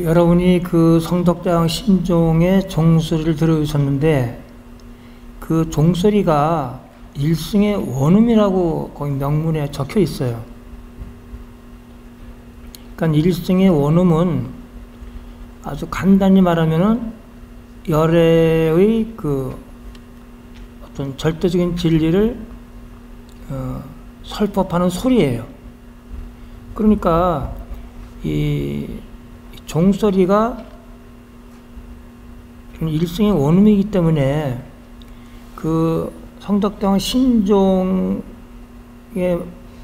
여러분이 그 성덕대왕 신종의 종소리를 들으셨는데 그 종소리가 일승의 원음이라고 거기 명문에 적혀 있어요. 그러니까 일승의 원음은 아주 간단히 말하면은 열애의 그 어떤 절대적인 진리를 설법하는 소리예요. 그러니까 이 종소리가 일승의 원음이기 때문에 그 성덕대왕 신종의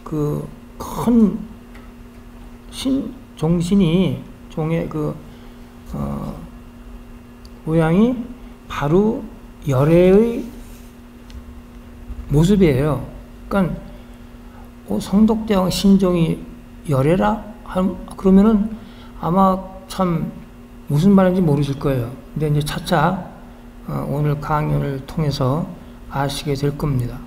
그 큰 종신이 종의 그 모양이 바로 열애의 모습이에요. 그러니까 성덕대왕 신종이 열애라? 그러면은 아마 참 무슨 말인지 모르실 거예요. 근데 이제 차차 오늘 강연을 통해서 아시게 될 겁니다.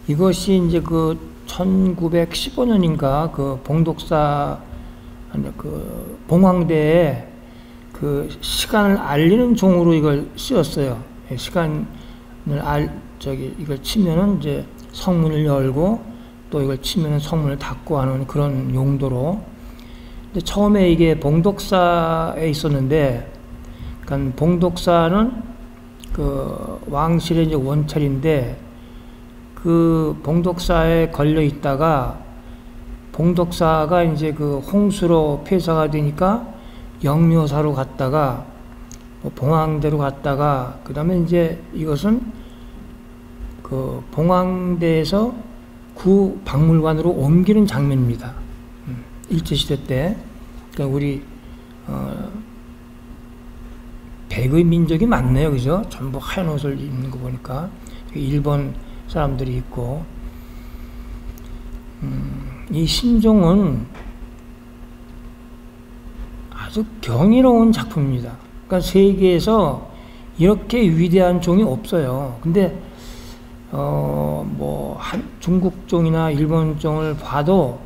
이것이 이제 그 1915년인가 그 봉독사 그 봉황대에 그 시간을 알리는 종으로 이걸 쓰였어요. 시간을 이걸 치면은 이제 성문을 열고 또 이걸 치면은 성문을 닫고 하는 그런 용도로. 근데 처음에 이게 봉독사에 있었는데, 그러니까 봉독사는 그 왕실의 이제 원찰인데 그 봉독사에 걸려 있다가 봉독사가 이제 그 홍수로 폐사가 되니까 영묘사로 갔다가 봉황대로 갔다가 그 다음에 이제 이것은 그 봉황대에서 구 박물관으로 옮기는 장면입니다. 일제시대 때. 그러니까 우리 백의 민족이 많네요. 그죠? 전부 하얀 옷을 입는 거 보니까 일본 사람들이 있고, 이 신종은 아주 경이로운 작품입니다. 그러니까 세계에서 이렇게 위대한 종이 없어요. 근데 뭐 중국 종이나 일본 종을 봐도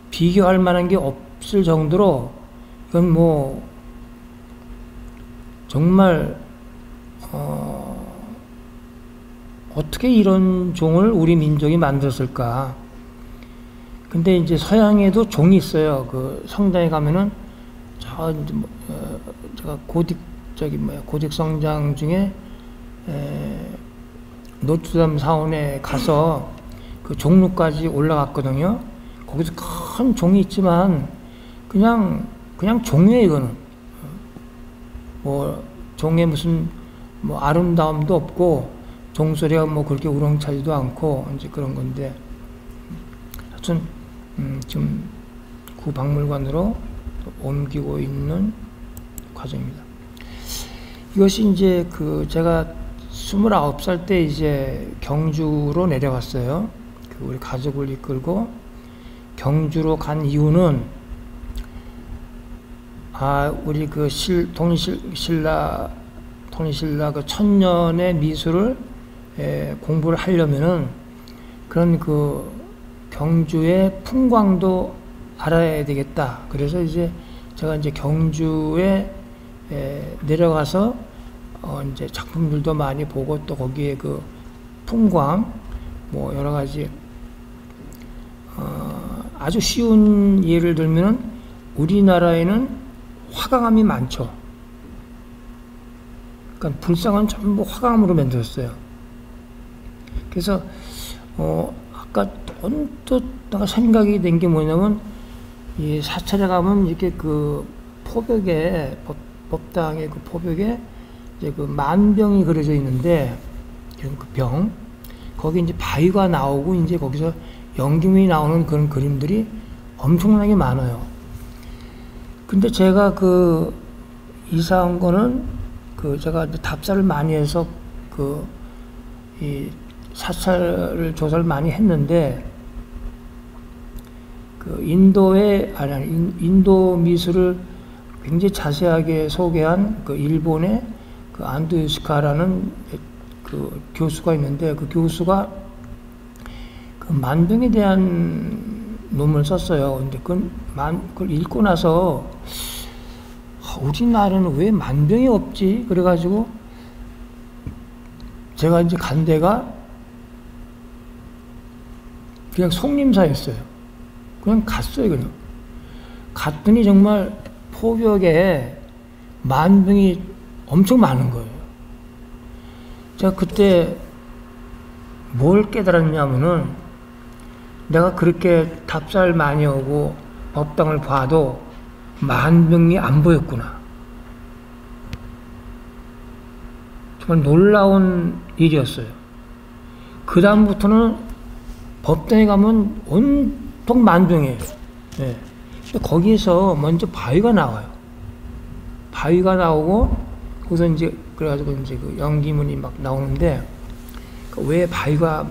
비교할 만한 게 없을 정도로 이건 뭐 정말 어떻게 이런 종을 우리 민족이 만들었을까? 근데 이제 서양에도 종이 있어요. 그 성당에 가면은 제가 고딕 성당 중에 노트담 사원에 가서 그 종루까지 올라갔거든요. 거기서 큰 종이 있지만 그냥 종이에요. 이거는 뭐 종에 무슨 뭐 아름다움도 없고 종소리가 뭐 그렇게 우렁차지도 않고 이제 그런 건데, 하여튼 지금 구 박물관으로 옮기고 있는 과정입니다. 이것이 이제 그 제가 29살 때 이제 경주로 내려갔어요. 그 우리 가족을 이끌고 경주로 간 이유는 우리 그 통일신라 그 천년의 미술을 공부를 하려면은 그런 그 경주의 풍광도 알아야 되겠다. 그래서 이제 제가 이제 경주에 내려가서 이제 작품들도 많이 보고 또 거기에 그 풍광 뭐 여러 가지 아주 쉬운 예를 들면은 우리나라에는 화강암이 많죠. 그러니까 불상은 전부 화강암으로 만들었어요. 그래서 아까 언뜻 생각이 된 게 뭐냐면 이 사찰에 가면 이렇게 그 포벽에 법당의 그 포벽에 이제 그 만병이 그려져 있는데 그 병 거기 이제 바위가 나오고 이제 거기서 연기문이 나오는 그런 그림들이 엄청나게 많아요. 근데 제가 그 이사한 거는 그 제가 답사를 많이 해서 그 이 사찰을 조사를 많이 했는데 그 인도 미술을 굉장히 자세하게 소개한 그 일본의 그 안도 유스카라는 그 교수가 있는데 그 교수가 그 만병에 대한 논문을 썼어요. 근데 그걸 읽고 나서 우리나라는 왜 만병이 없지? 그래가지고 제가 이제 간 데가 그냥 송림사였어요. 그냥 갔어요, 그냥. 갔더니 정말 포벽에 만병이 엄청 많은 거예요. 제가 그때 뭘 깨달았냐면은 내가 그렇게 답사를 많이 하고 법당을 봐도 만병이 안 보였구나. 정말 놀라운 일이었어요. 그 다음부터는 법당에 가면 온통 만병이에요. 네. 거기에서 먼저 바위가 나와요. 바위가 나오고 거기서 이제 그래가지고 이제 그 연기문이 막 나오는데 왜 바위가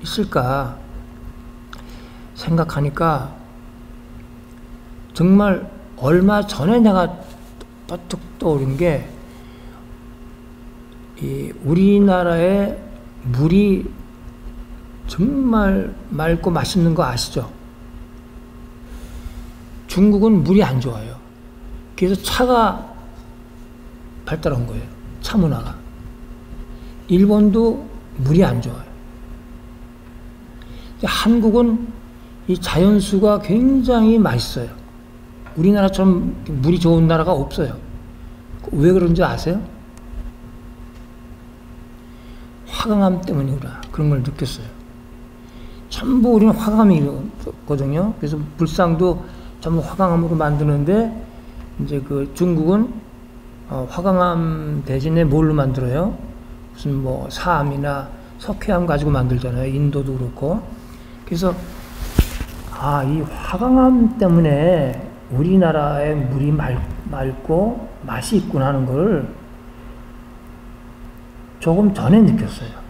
있을까 생각하니까 정말 얼마 전에 내가 딱 떠오른 게 이 우리나라의 물이 정말 맑고 맛있는 거 아시죠? 중국은 물이 안 좋아요. 그래서 차가 발달한 거예요. 차 문화가. 일본도 물이 안 좋아요. 한국은 이 자연수가 굉장히 맛있어요. 우리나라처럼 물이 좋은 나라가 없어요. 왜 그런지 아세요? 화강암 때문이구나. 그런 걸 느꼈어요. 전부 우리는 화강암이거든요. 그래서 불상도 전부 화강암으로 만드는데 이제 그 중국은 화강암 대신에 뭘로 만들어요? 무슨 뭐 사암이나 석회암 가지고 만들잖아요. 인도도 그렇고. 그래서 이 화강암 때문에 우리나라의 물이 맑고 맛이 있구나 하는 걸 조금 전에 느꼈어요.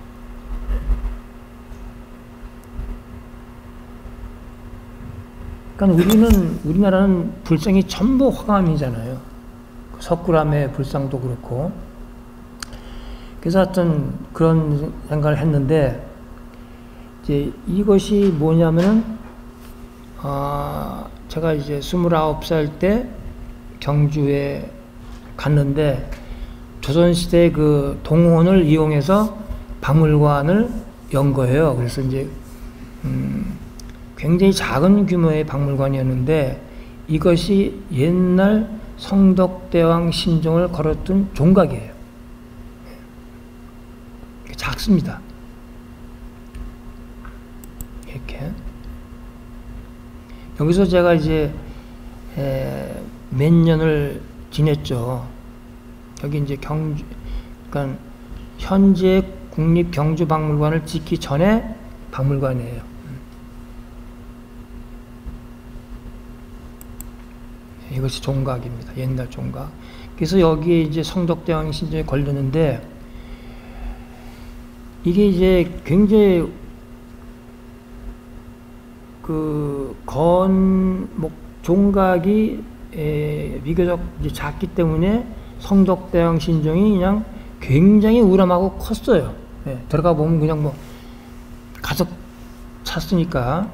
그러니까 우리나라는 불상이 전부 화강암이잖아요. 석굴암의 불상도 그렇고. 그래서 하여튼 그런 생각을 했는데, 이제 이것이 뭐냐면은, 제가 이제 29살 때 경주에 갔는데, 조선시대 그 동원을 이용해서 박물관을 연 거예요. 그래서 이제, 굉장히 작은 규모의 박물관이었는데, 이것이 옛날 성덕대왕 신종을 걸었던 종각이에요. 작습니다. 이렇게. 여기서 제가 이제 몇 년을 지냈죠. 여기 이제 그러니까 현재 국립경주박물관을 짓기 전에 박물관이에요. 이것이 종각입니다. 옛날 종각. 그래서 여기에 이제 성덕대왕 신종이 걸렸는데, 이게 이제 굉장히 종각이 비교적 이제 작기 때문에 성덕대왕 신종이 그냥 굉장히 우람하고 컸어요. 들어가 보면 그냥 뭐 가득 찼으니까.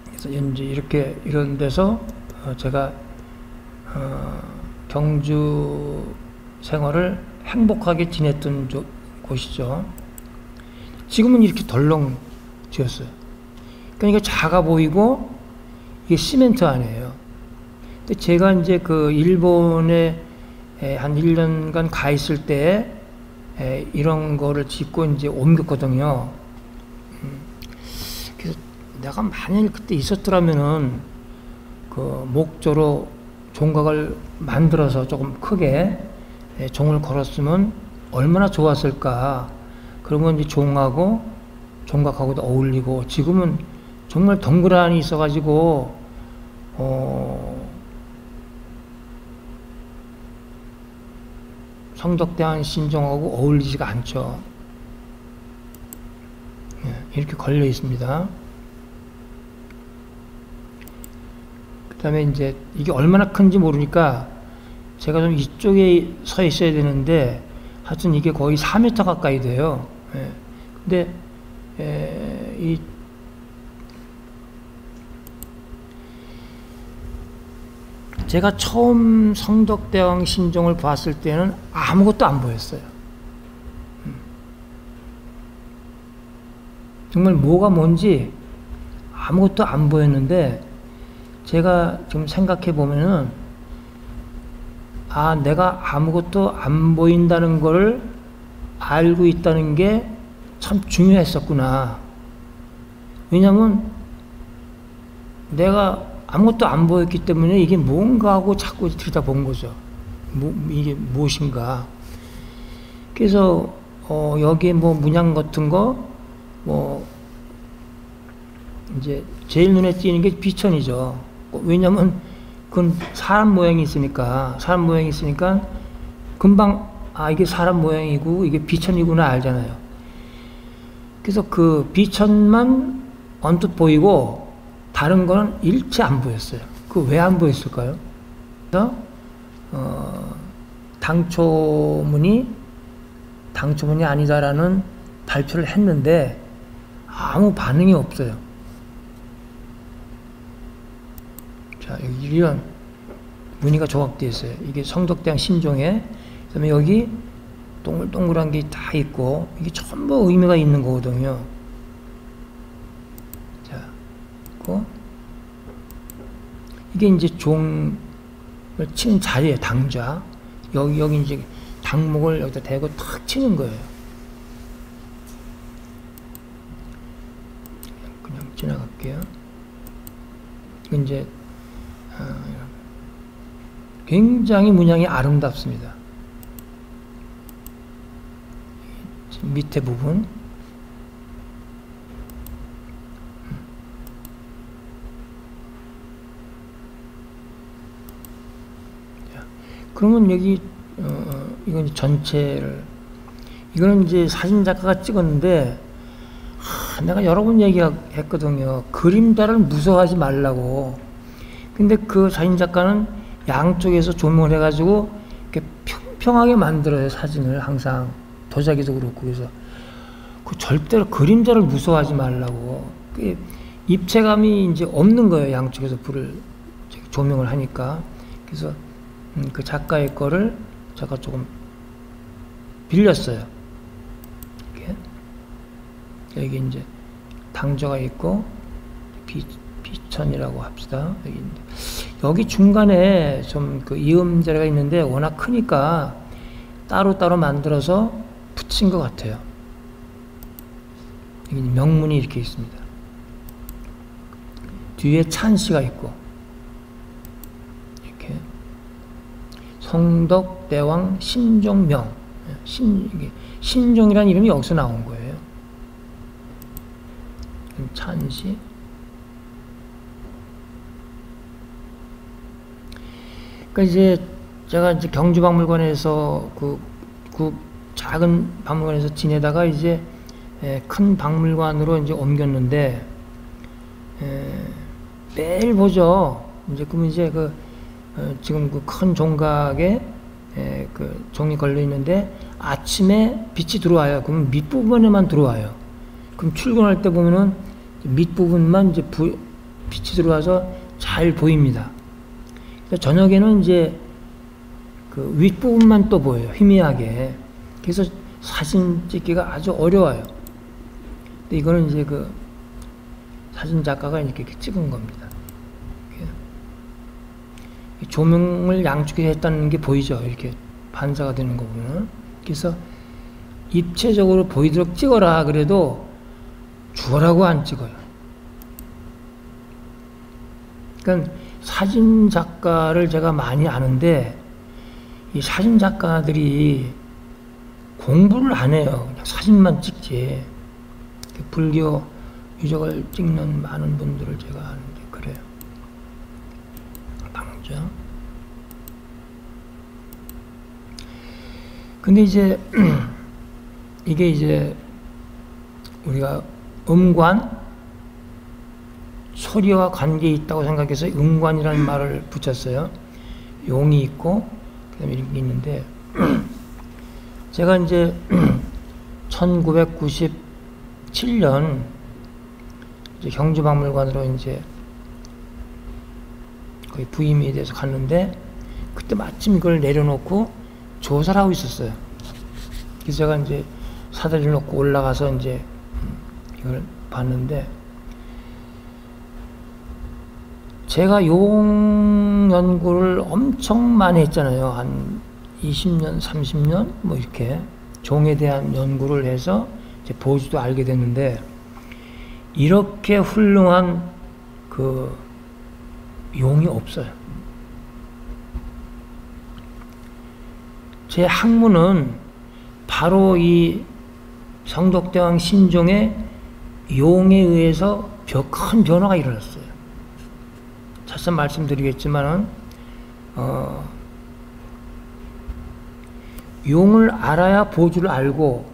그래서 이제 이런 데서 제가 경주 생활을 행복하게 지냈던 곳이죠. 지금은 이렇게 덜렁 지었어요. 그러니까 작아 보이고 이게 시멘트 안이에요. 근데 제가 이제 그 일본에 한 1년간 가 있을 때 이런 거를 짓고 이제 옮겼거든요. 그래서 내가 만일 그때 있었더라면은 그 목조로 종각을 만들어서 조금 크게 종을 걸었으면 얼마나 좋았을까. 그러면 이제 종각하고도 어울리고, 지금은 정말 덩그러니 있어가지고, 성덕대왕 신종하고 어울리지가 않죠. 이렇게 걸려 있습니다. 그 다음에 이제 이게 얼마나 큰지 모르니까 제가 좀 이쪽에 서 있어야 되는데 하여튼 이게 거의 4m 가까이 돼요. 예. 근데 제가 처음 성덕대왕 신종을 봤을 때는 아무것도 안 보였어요. 정말 뭐가 뭔지 아무것도 안 보였는데 제가 좀 생각해 보면은 내가 아무것도 안 보인다는 걸 알고 있다는 게 참 중요했었구나. 왜냐면 내가 아무것도 안 보였기 때문에 이게 뭔가 하고 자꾸 들여다본 거죠. 이게 무엇인가. 그래서 여기에 뭐 문양 같은 거 이제 제일 눈에 띄는 게 비천이죠. 왜냐면 그건 사람 모양이 있으니까 금방 이게 사람 모양이고 이게 비천이구나 알잖아요. 그래서 그 비천만 언뜻 보이고 다른 거는 일체 안 보였어요. 그 왜 안 보였을까요? 그래서 당초문이 아니다라는 발표를 했는데 아무 반응이 없어요. 자, 여기 이런 무늬가 조각되어 있어요. 이게 성덕대왕 신종에, 그다음에 여기 동글동글한 게 다 있고 이게 전부 의미가 있는 거거든요. 자, 있고 이게 이제 종을 치는 자리에 당좌. 여기 이제 당목을 여기다 대고 탁 치는 거예요. 그냥 지나갈게요. 이건 이제 굉장히 문양이 아름답습니다. 밑에 부분. 자, 그러면 여기 이건 전체를, 이거는 이제 사진 작가가 찍었는데 내가 여러 번 얘기했거든요. 그림자를 무서워하지 말라고. 근데 그 사진 작가는 양쪽에서 조명을 해가지고 이렇게 평평하게 만들어요. 사진을 항상 도자기도 그렇고. 그래서 그 절대로 그림자를 무서워하지 말라고. 그 입체감이 이제 없는 거예요. 양쪽에서 불을 조명을 하니까. 그래서 그 작가의 거를 제가 조금 빌렸어요. 이렇게. 여기 이제 당좌가 있고 비천이라고 합시다. 여기 중간에 좀 그 이음자리가 있는데 워낙 크니까 따로따로 만들어서 붙인 것 같아요. 여기 명문이 이렇게 있습니다. 뒤에 찬시가 있고 이렇게 성덕대왕 신종명, 신종이라는 이름이 여기서 나온 거예요. 찬시. 그러니까 이제 제가 이제 경주박물관에서 그 작은 박물관에서 지내다가 이제 큰 박물관으로 이제 옮겼는데 매일 보죠. 이제 그러면 이제 지금 그 큰 종각에 그 종이 걸려 있는데 아침에 빛이 들어와요. 그러면 밑부분에만 들어와요. 그럼 출근할 때 보면은 밑부분만 이제 빛이 들어와서 잘 보입니다. 저녁에는 이제 그 윗부분만 또 보여요. 희미하게. 그래서 사진 찍기가 아주 어려워요. 근데 이거는 이제 그 사진 작가가 이렇게 찍은 겁니다. 조명을 양쪽에 했다는 게 보이죠. 이렇게 반사가 되는 거 보면. 그래서 입체적으로 보이도록 찍어라 그래도 죽어라고 안 찍어요. 그러니까 사진 작가를 제가 많이 아는데 이 사진 작가들이 공부를 안 해요. 그냥 사진만 찍지. 불교 유적을 찍는 많은 분들을 제가 아는데 그래요. 당장. 근데 이제 이게 이제 우리가 음관, 소리와 관계 있다고 생각해서 음관이라는 말을 붙였어요. 용이 있고 그다음에 이런 게 있는데 제가 이제 1997년 이제 경주박물관으로 이제 거의 부임에 대해서 갔는데 그때 마침 이걸 내려놓고 조사를 하고 있었어요. 그래서 제가 이제 사다리를 놓고 올라가서 이제 이걸 봤는데 제가 용 연구를 엄청 많이 했잖아요. 한 20년, 30년 뭐 이렇게 종에 대한 연구를 해서 이제 보주도 알게 됐는데 이렇게 훌륭한 그 용이 없어요. 제 학문은 바로 이 성덕대왕 신종의 용에 의해서 큰 변화가 일어났어요. 차츰 말씀드리겠지만은 용을 알아야 보주를 알고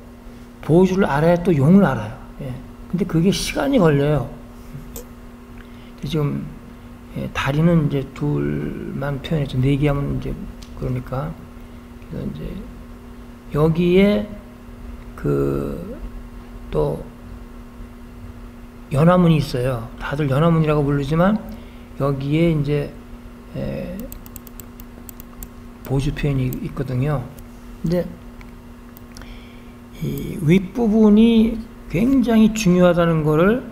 보주를 알아야 또 용을 알아요. 예. 근데 그게 시간이 걸려요. 지금 다리는 이제 둘만 표현했죠. 네 개 하면 이제 그러니까 그래서 이제 여기에 그 또 연화문이 있어요. 다들 연화문이라고 부르지만 여기에 이제 보주 표현이 있거든요. 근데 이 윗부분이 굉장히 중요하다는 거를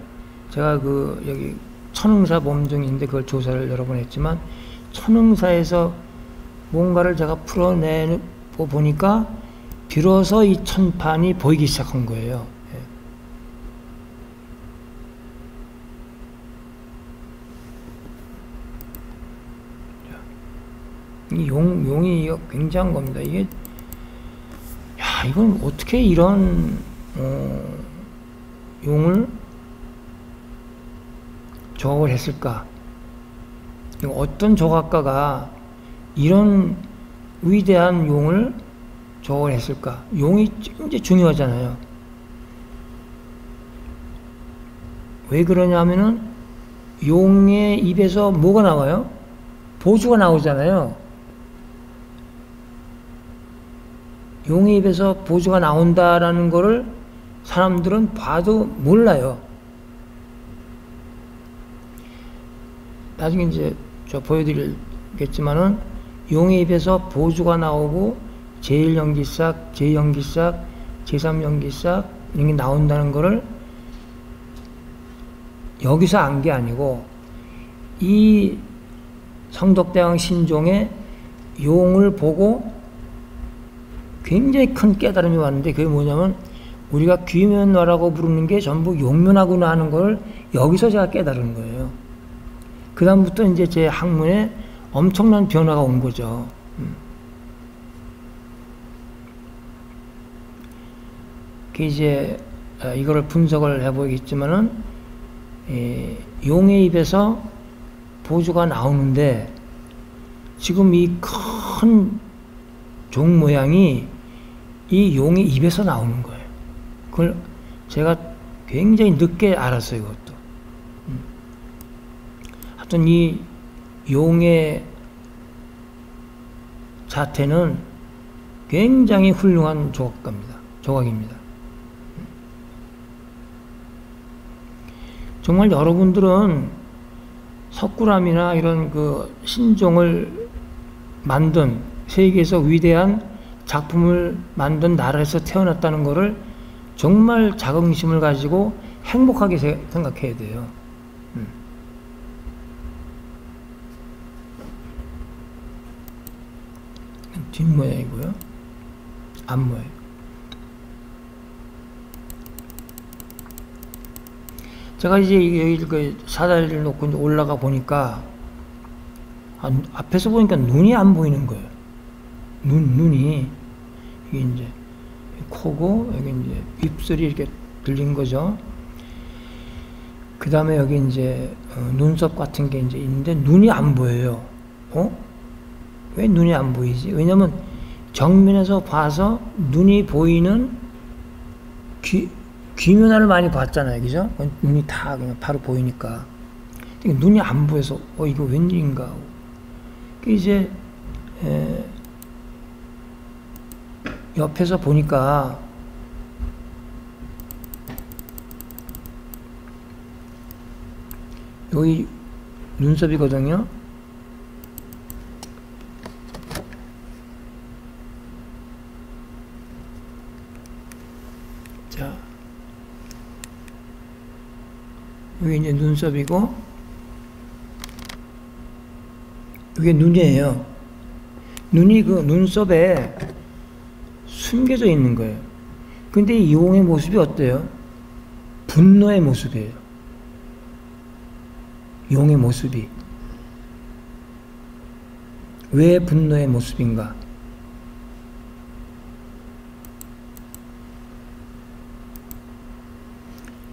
제가 그 여기 천흥사 몸종인데 그걸 조사를 여러 번 했지만 천흥사에서 뭔가를 제가 풀어내고 보니까 비로소 이 천판이 보이기 시작한 거예요. 이 용이 굉장한 겁니다. 이게 야 이건 어떻게 이런 용을 조각을 했을까? 어떤 조각가가 이런 위대한 용을 조각을 했을까? 용이 굉장히 중요하잖아요. 왜 그러냐면은 용의 입에서 뭐가 나와요? 보주가 나오잖아요. 용의 입에서 보주가 나온다라는 거를 사람들은 봐도 몰라요. 나중에 이제 저 보여드리겠지만은 용의 입에서 보주가 나오고 제1연기싹, 제2연기싹, 제3연기싹 이런 게 나온다는 거를 여기서 안 게 아니고 이 성덕대왕 신종의 용을 보고 굉장히 큰 깨달음이 왔는데 그게 뭐냐면 우리가 귀면화라고 부르는 게 전부 용면화구나 하는 걸 여기서 제가 깨달은 거예요. 그 다음부터 이제 제 학문에 엄청난 변화가 온 거죠. 그 이제 이거를 분석을 해보겠지만은 용의 입에서 보주가 나오는데 지금 이 큰 종 모양이 이 용의 입에서 나오는 거예요. 그걸 제가 굉장히 늦게 알았어요, 이것도. 하여튼 이 용의 자태는 굉장히 훌륭한 조각입니다. 정말 여러분들은 석굴암이나 이런 그 신종을 만든 세계에서 위대한 작품을 만든 나라에서 태어났다는 것을 정말 자긍심을 가지고 행복하게 생각해야 돼요. 뒷모양이고요. 앞모양. 제가 이제 여기 그 사다리를 놓고 이제 올라가 보니까 앞에서 보니까 눈이 안 보이는 거예요. 눈이 이게 이제 코고 여기 이제 입술이 이렇게 들린 거죠. 그 다음에 여기 이제 눈썹 같은 게 이제 있는데 눈이 안 보여요. 왜 눈이 안 보이지? 왜냐면 정면에서 봐서 눈이 보이는 귀면화를 많이 봤잖아요. 그죠? 눈이 다 그냥 바로 보이니까. 눈이 안 보여서 이거 웬일인가. 이제 옆에서 보니까 여기 눈썹이거든요. 자, 여기 이제 눈썹이고, 이게 눈이에요. 눈이 그 눈썹에 숨겨져 있는 거예요. 근데 이 용의 모습이 어때요? 분노의 모습이에요. 용의 모습이. 왜 분노의 모습인가?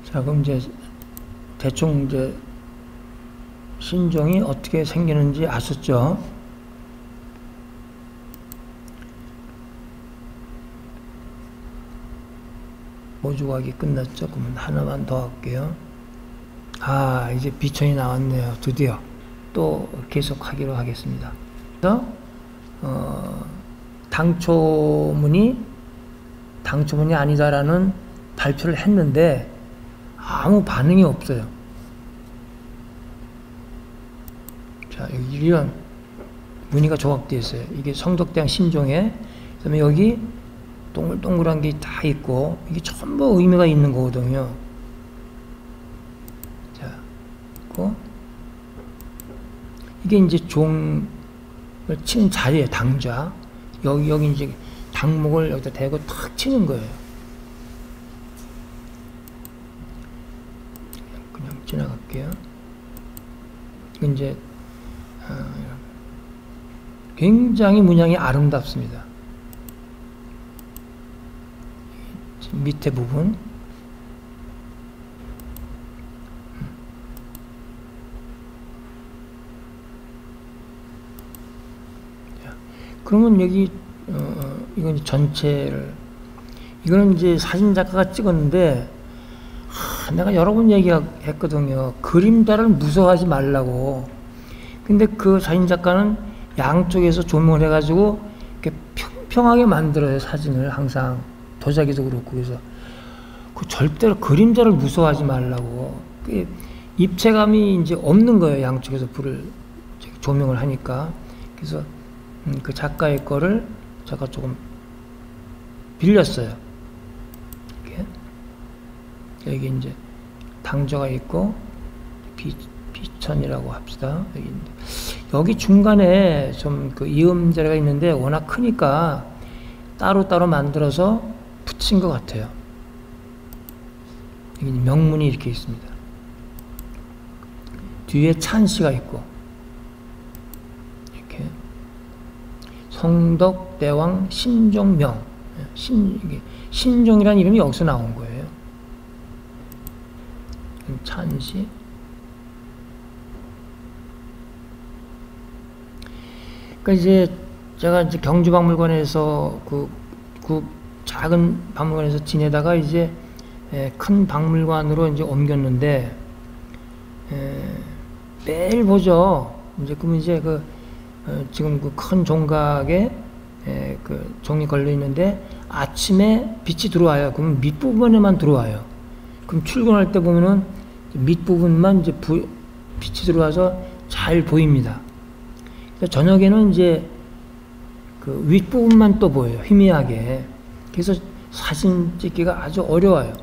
자, 그럼 이제 대충 이제 신종이 어떻게 생기는지 아셨죠? 모주각이 끝났죠? 그러면 하나만 더 할게요. 아, 이제 비천이 나왔네요. 드디어. 또 계속 하기로 하겠습니다. 그래서, 당초문이 아니다라는 발표를 했는데, 아무 반응이 없어요. 자, 여기 이런 무늬가 조각되어 있어요. 이게 성덕대왕 신종에, 그 다음에 여기 동글동글한 게 다 있고, 이게 전부 의미가 있는 거거든요. 자, 있고, 이게 이제 종을 치는 자리에 당좌. 여기 이제 당목을 여기다 대고 탁 치는 거예요. 그냥 지나갈게요. 이제, 굉장히 문양이 아름답습니다. 밑에 부분. 자, 그러면 여기 이건 전체를, 이거는 이제 사진 작가가 찍었는데, 내가 여러 번 얘기했거든요. 그림자를 무서워하지 말라고. 근데 그 사진 작가는 양쪽에서 조명을 해가지고 이렇게 평평하게 만들어요. 사진을 항상. 도자기도 그렇고. 그래서 그 절대로 그림자를 무서워하지 말라고. 그 입체감이 이제 없는 거예요. 양쪽에서 불을 조명을 하니까. 그래서 그 작가의 거를 제가 조금 빌렸어요. 이렇게. 여기 이제 당좌가 있고 비천이라고 합시다. 여기 중간에 좀 그 이음자리가 있는데 워낙 크니까 따로따로 만들어서 붙인 것 같아요. 여기 명문이 이렇게 있습니다. 뒤에 찬씨가 있고, 이렇게 성덕대왕 신종명, 신종이라는 이름이 여기서 나온 거예요. 찬씨. 그러니까 이제 제가 이제 경주박물관에서 그 작은 박물관에서 지내다가 이제 큰 박물관으로 이제 옮겼는데, 매일 보죠. 이제 그러면 이제 지금 그 큰 종각에 그 종이 걸려 있는데 아침에 빛이 들어와요. 그러면 밑부분에만 들어와요. 그럼 출근할 때 보면은 밑부분만 이제 빛이 들어와서 잘 보입니다. 저녁에는 이제 그 윗부분만 또 보여요. 희미하게. 그래서 사진 찍기가 아주 어려워요.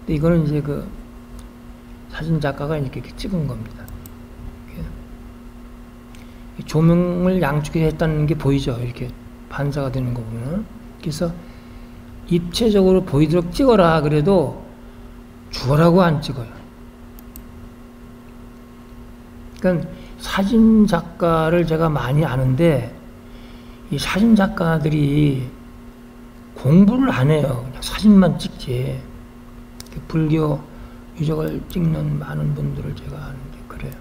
근데 이거는 이제 그 사진 작가가 이렇게 찍은 겁니다. 조명을 양쪽에 했다는 게 보이죠? 이렇게 반사가 되는 거 보면. 그래서 입체적으로 보이도록 찍어라 그래도 죽어라고 안 찍어요. 그러니까 사진 작가를 제가 많이 아는데 이 사진 작가들이 공부를 안 해요. 그냥 사진만 찍지. 불교 유적을 찍는 많은 분들을 제가 아는데 그래요.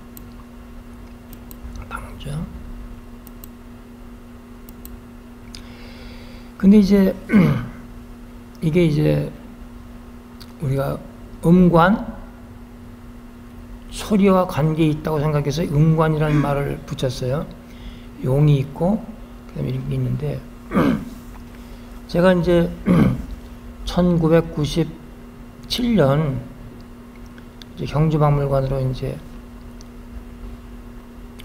당장. 근데 이제 이게 이제 우리가 음관 소리와 관계에 있다고 생각해서 음관이라는 말을 붙였어요. 용이 있고 그다음에 이렇게 있는데 제가 이제 1997년 이제 경주박물관으로 이제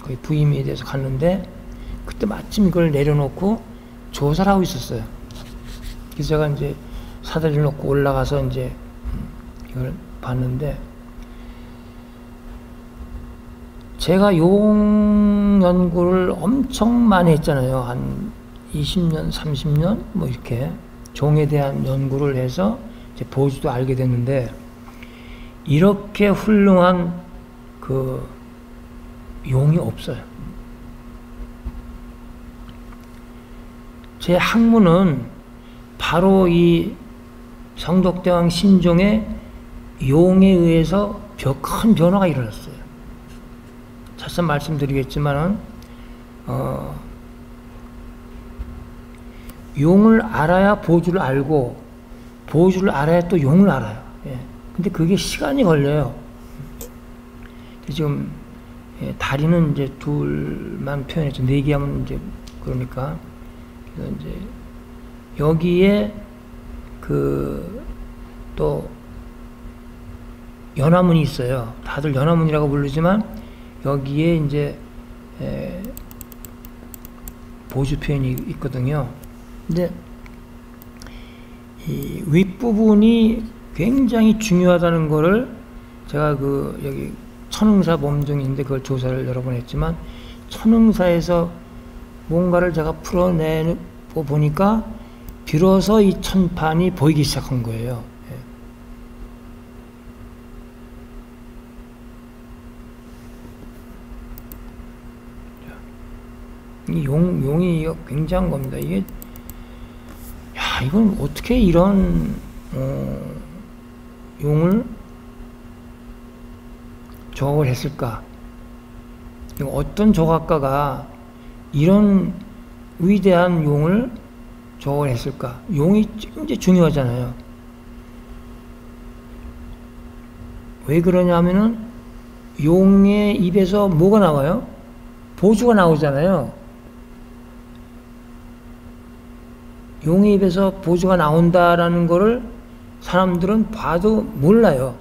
거의 부임에 대해서 갔는데, 그때 마침 이걸 내려놓고 조사를 하고 있었어요. 그래서 제가 이제 사다리를 놓고 올라가서 이제 이걸 봤는데, 제가 용 연구를 엄청 많이 했잖아요. 한 20년, 30년 뭐 이렇게 종에 대한 연구를 해서 이제 보주도 알게 됐는데, 이렇게 훌륭한 그 용이 없어요. 제 학문은 바로 이 성덕대왕 신종의 용에 의해서 큰 변화가 일어났어요. 차츰 말씀드리겠지만은 용을 알아야 보주를 알고, 보주를 알아야 또 용을 알아요. 예. 근데 그게 시간이 걸려요. 지금 다리는 이제 둘만 표현했죠. 네 개 하면 이제 그러니까. 그래서 이제 여기에 그 또 연화문이 있어요. 다들 연화문이라고 부르지만 여기에 이제 보주 표현이 있거든요. 근데 이 윗부분이 굉장히 중요하다는 거를 제가 그 여기 천흥사 몸종인데 그걸 조사를 여러 번 했지만, 천흥사에서 뭔가를 제가 풀어내고 보니까 비로소 이 천판이 보이기 시작한 거예요. 이 용이 굉장한 겁니다. 이게, 야, 이건 어떻게 이런 용을 조각을 했을까? 어떤 조각가가 이런 위대한 용을 조각을 했을까? 용이 굉장히 중요하잖아요. 왜 그러냐면은 용의 입에서 뭐가 나와요? 보주가 나오잖아요. 용의 입에서 보주가 나온다라는 거를 사람들은 봐도 몰라요.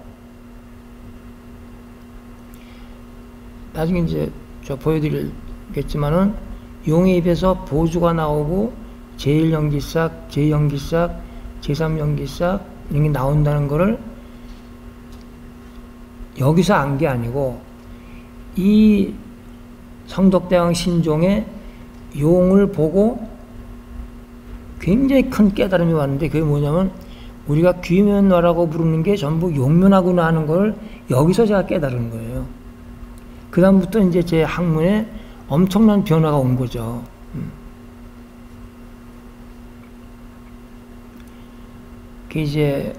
나중에 이제 저 보여드리겠지만은 용의 입에서 보주가 나오고 제1연기싹, 제2연기싹, 제3연기싹 이런 게 나온다는 거를 여기서 안 게 아니고 이 성덕대왕 신종의 용을 보고 굉장히 큰 깨달음이 왔는데, 그게 뭐냐면 우리가 귀면화라고 부르는 게 전부 용면화구나 하는 걸 여기서 제가 깨달은 거예요. 그 다음부터 이제 제 학문에 엄청난 변화가 온 거죠. 그 이제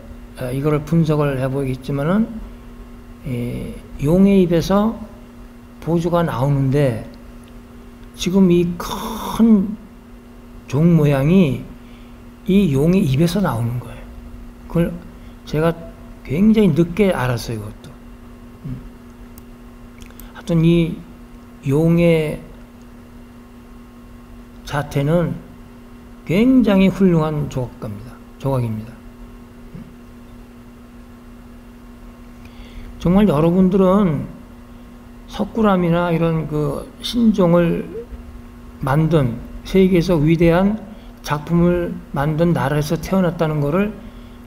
이거를 분석을 해보겠지만은, 용의 입에서 보주가 나오는데 지금 이 큰 종 모양이 이 용의 입에서 나오는 거예요. 그걸 제가 굉장히 늦게 알았어요, 이것도. 하여튼 이 용의 자태는 굉장히 훌륭한 조각입니다. 정말 여러분들은 석굴암이나 이런 그 신종을 만든, 세계에서 위대한 작품을 만든 나라에서 태어났다는 것을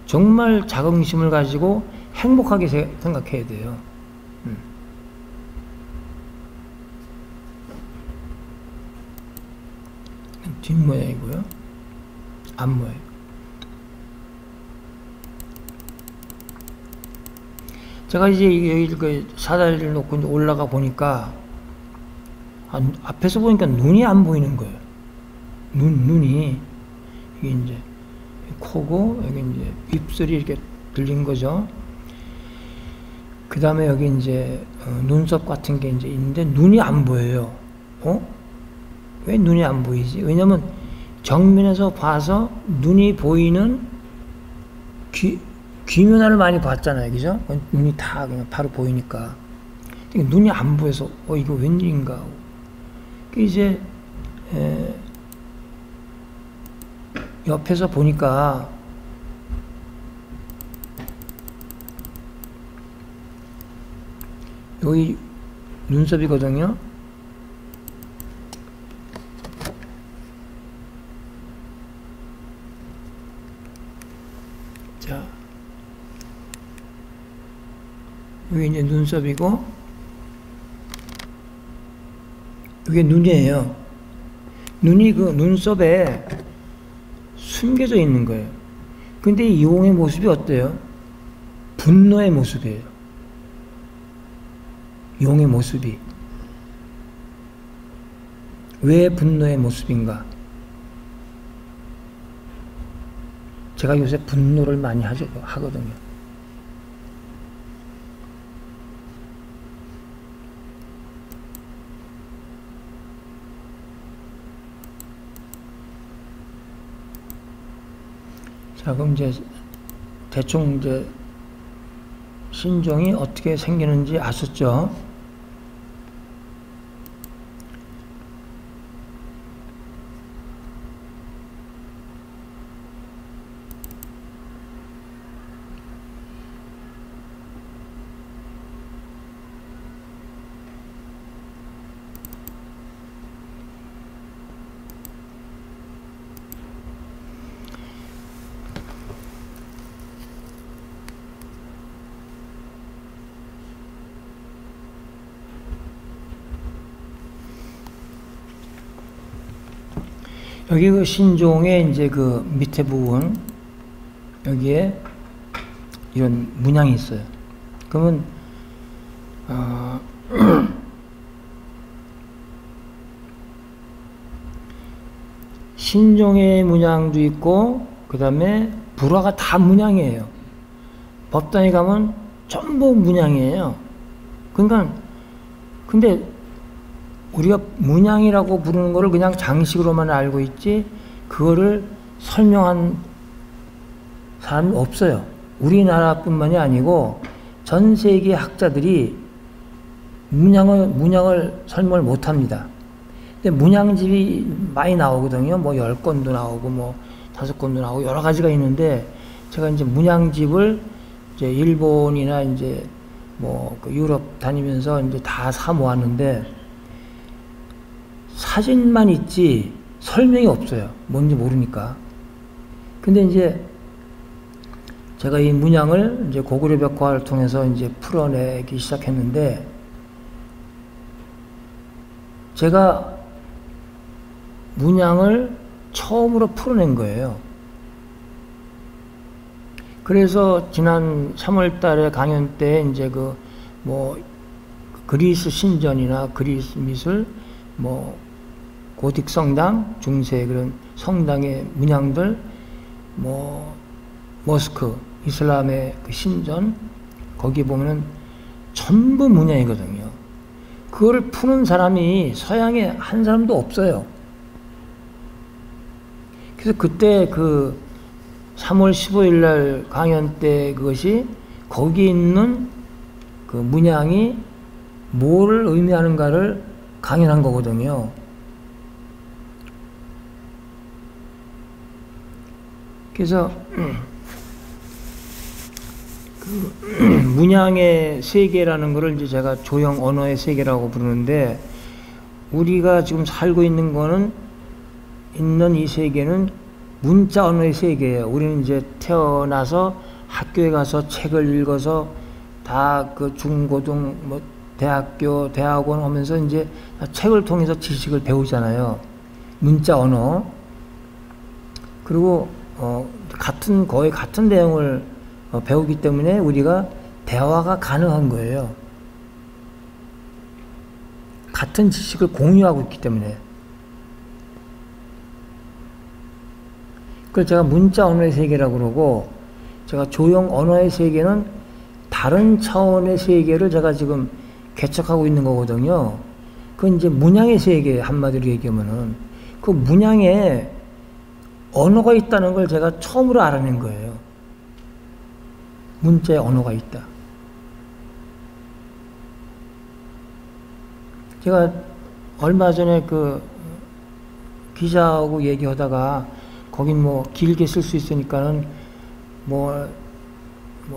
정말 자긍심을 가지고 행복하게 생각해야 돼요. 뒷모양이고요. 앞모양. 제가 이제 여기 그 사다리를 놓고 이제 올라가 보니까 앞에서 보니까 눈이 안 보이는 거예요. 눈이 이게 이제 코고 여기 이제 입술이 이렇게 들린 거죠. 그 다음에 여기 이제 눈썹 같은 게 이제 있는데 눈이 안 보여요. 왜 눈이 안 보이지? 왜냐면 정면에서 봐서 눈이 보이는 귀면화를 많이 봤잖아요, 그죠? 눈이 다 그냥 바로 보이니까. 눈이 안 보여서 이거 웬일인가. 이제 옆에서 보니까 여기 눈썹이거든요. 자, 여기 이제 눈썹이고, 이게 눈이에요. 눈이 그 눈썹에 숨겨져 있는 거예요. 근데 이 용의 모습이 어때요? 분노의 모습이에요. 용의 모습이. 왜 분노의 모습인가? 제가 요새 분노를 많이 하거든요. 자, 그럼 이제 대충 이제 신종이 어떻게 생기는지 아셨죠? 여기 그 신종의 이제 그 밑에 부분, 여기에 이런 문양이 있어요. 그러면, 신종의 문양도 있고, 그 다음에 불화가 다 문양이에요. 법당에 가면 전부 문양이에요. 그러니까, 근데 우리가 문양이라고 부르는 거를 그냥 장식으로만 알고 있지, 그거를 설명한 사람이 없어요. 우리나라뿐만이 아니고 전 세계 학자들이 문양을 설명을 못 합니다. 근데 문양집이 많이 나오거든요. 뭐 10권도 나오고 뭐 5권도 나오고 여러 가지가 있는데, 제가 이제 문양집을 이제 일본이나 이제 뭐 그 유럽 다니면서 이제 다 사 모았는데, 사진만 있지 설명이 없어요. 뭔지 모르니까. 근데 이제 제가 이 문양을 이제 고구려 벽화를 통해서 이제 풀어내기 시작했는데, 제가 문양을 처음으로 풀어낸 거예요. 그래서 지난 3월 달에 강연 때 이제 그 뭐 그리스 신전이나 그리스 미술, 뭐 고딕 성당, 중세 그런 성당의 문양들, 뭐 모스크, 이슬람의 그 신전, 거기 보면은 전부 문양이거든요. 그거를 푸는 사람이 서양에 한 사람도 없어요. 그래서 그때 그 3월 15일 날 강연 때 그것이 거기 있는 그 문양이 뭐를 의미하는가를 강연한 거거든요. 그래서 그 문양의 세계라는 것을 이제 제가 조형 언어의 세계라고 부르는데, 우리가 지금 살고 있는 거는, 있는 이 세계는 문자 언어의 세계예요. 우리는 이제 태어나서 학교에 가서 책을 읽어서 다 그 중고등 뭐 대학교, 대학원 오면서 이제 책을 통해서 지식을 배우잖아요. 문자 언어. 그리고 거의 같은 내용을 배우기 때문에 우리가 대화가 가능한 거예요. 같은 지식을 공유하고 있기 때문에. 그걸 제가 문자 언어의 세계라고 그러고, 제가 조형 언어의 세계는 다른 차원의 세계를 제가 지금 개척하고 있는 거거든요. 그건 이제 문양의 세계, 한마디로 얘기하면은. 그 문양에 언어가 있다는 걸 제가 처음으로 알아낸 거예요. 문자에 언어가 있다. 제가 얼마 전에 그 기자하고 얘기하다가 거긴 뭐 길게 쓸 수 있으니까는 뭐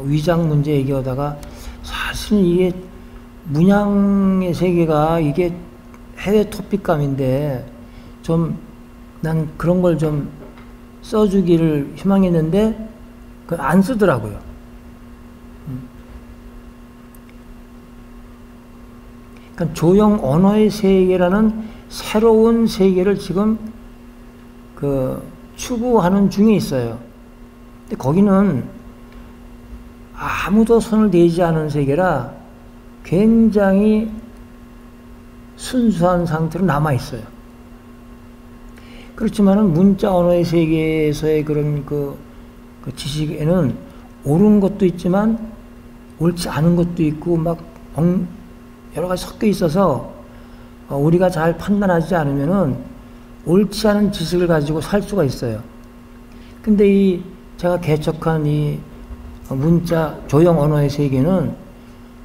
위장 문제 얘기하다가 사실 이게 문양의 세계가 이게 해외 토픽감인데 좀 난 그런 걸 좀 써주기를 희망했는데 안 쓰더라고요. 그러니까 조형 언어의 세계라는 새로운 세계를 지금 추구하는 중에 있어요. 근데 거기는 아무도 손을 대지 않은 세계라 굉장히 순수한 상태로 남아 있어요. 그렇지만은 문자 언어의 세계에서의 그런 그 지식에는 옳은 것도 있지만 옳지 않은 것도 있고 막 여러 가지 섞여 있어서 우리가 잘 판단하지 않으면은 옳지 않은 지식을 가지고 살 수가 있어요. 근데 제가 개척한 이 문자 조형 언어의 세계는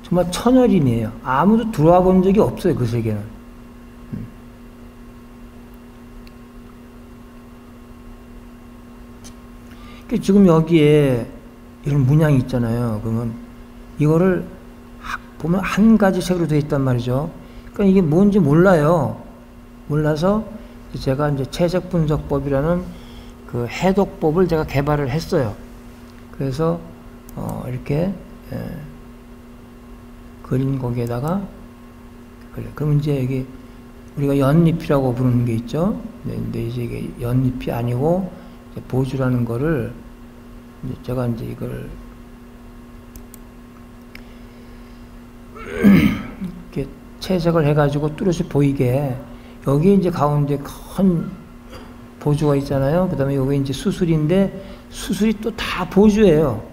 정말 천열임이에요. 아무도 들어와 본 적이 없어요, 그 세계는. 지금 여기에 이런 문양이 있잖아요. 그러면 이거를 보면 한 가지 색으로 되어 있단 말이죠. 그러니까 이게 뭔지 몰라요. 몰라서 제가 이제 채색 분석법이라는 그 해독법을 제가 개발을 했어요. 그래서 이렇게 그린 거기에다가 그럼 이제 여기 우리가 연잎이라고 부르는 게 있죠. 근데 이제 이게 연잎이 아니고 보주라는 거를 이제 제가 이제 이걸 이렇게 채색을 해가지고 뚜렷이 보이게 여기 이제 가운데 큰 보주가 있잖아요. 그 다음에 여기 이제 수술인데 수술이 또 다 보주예요.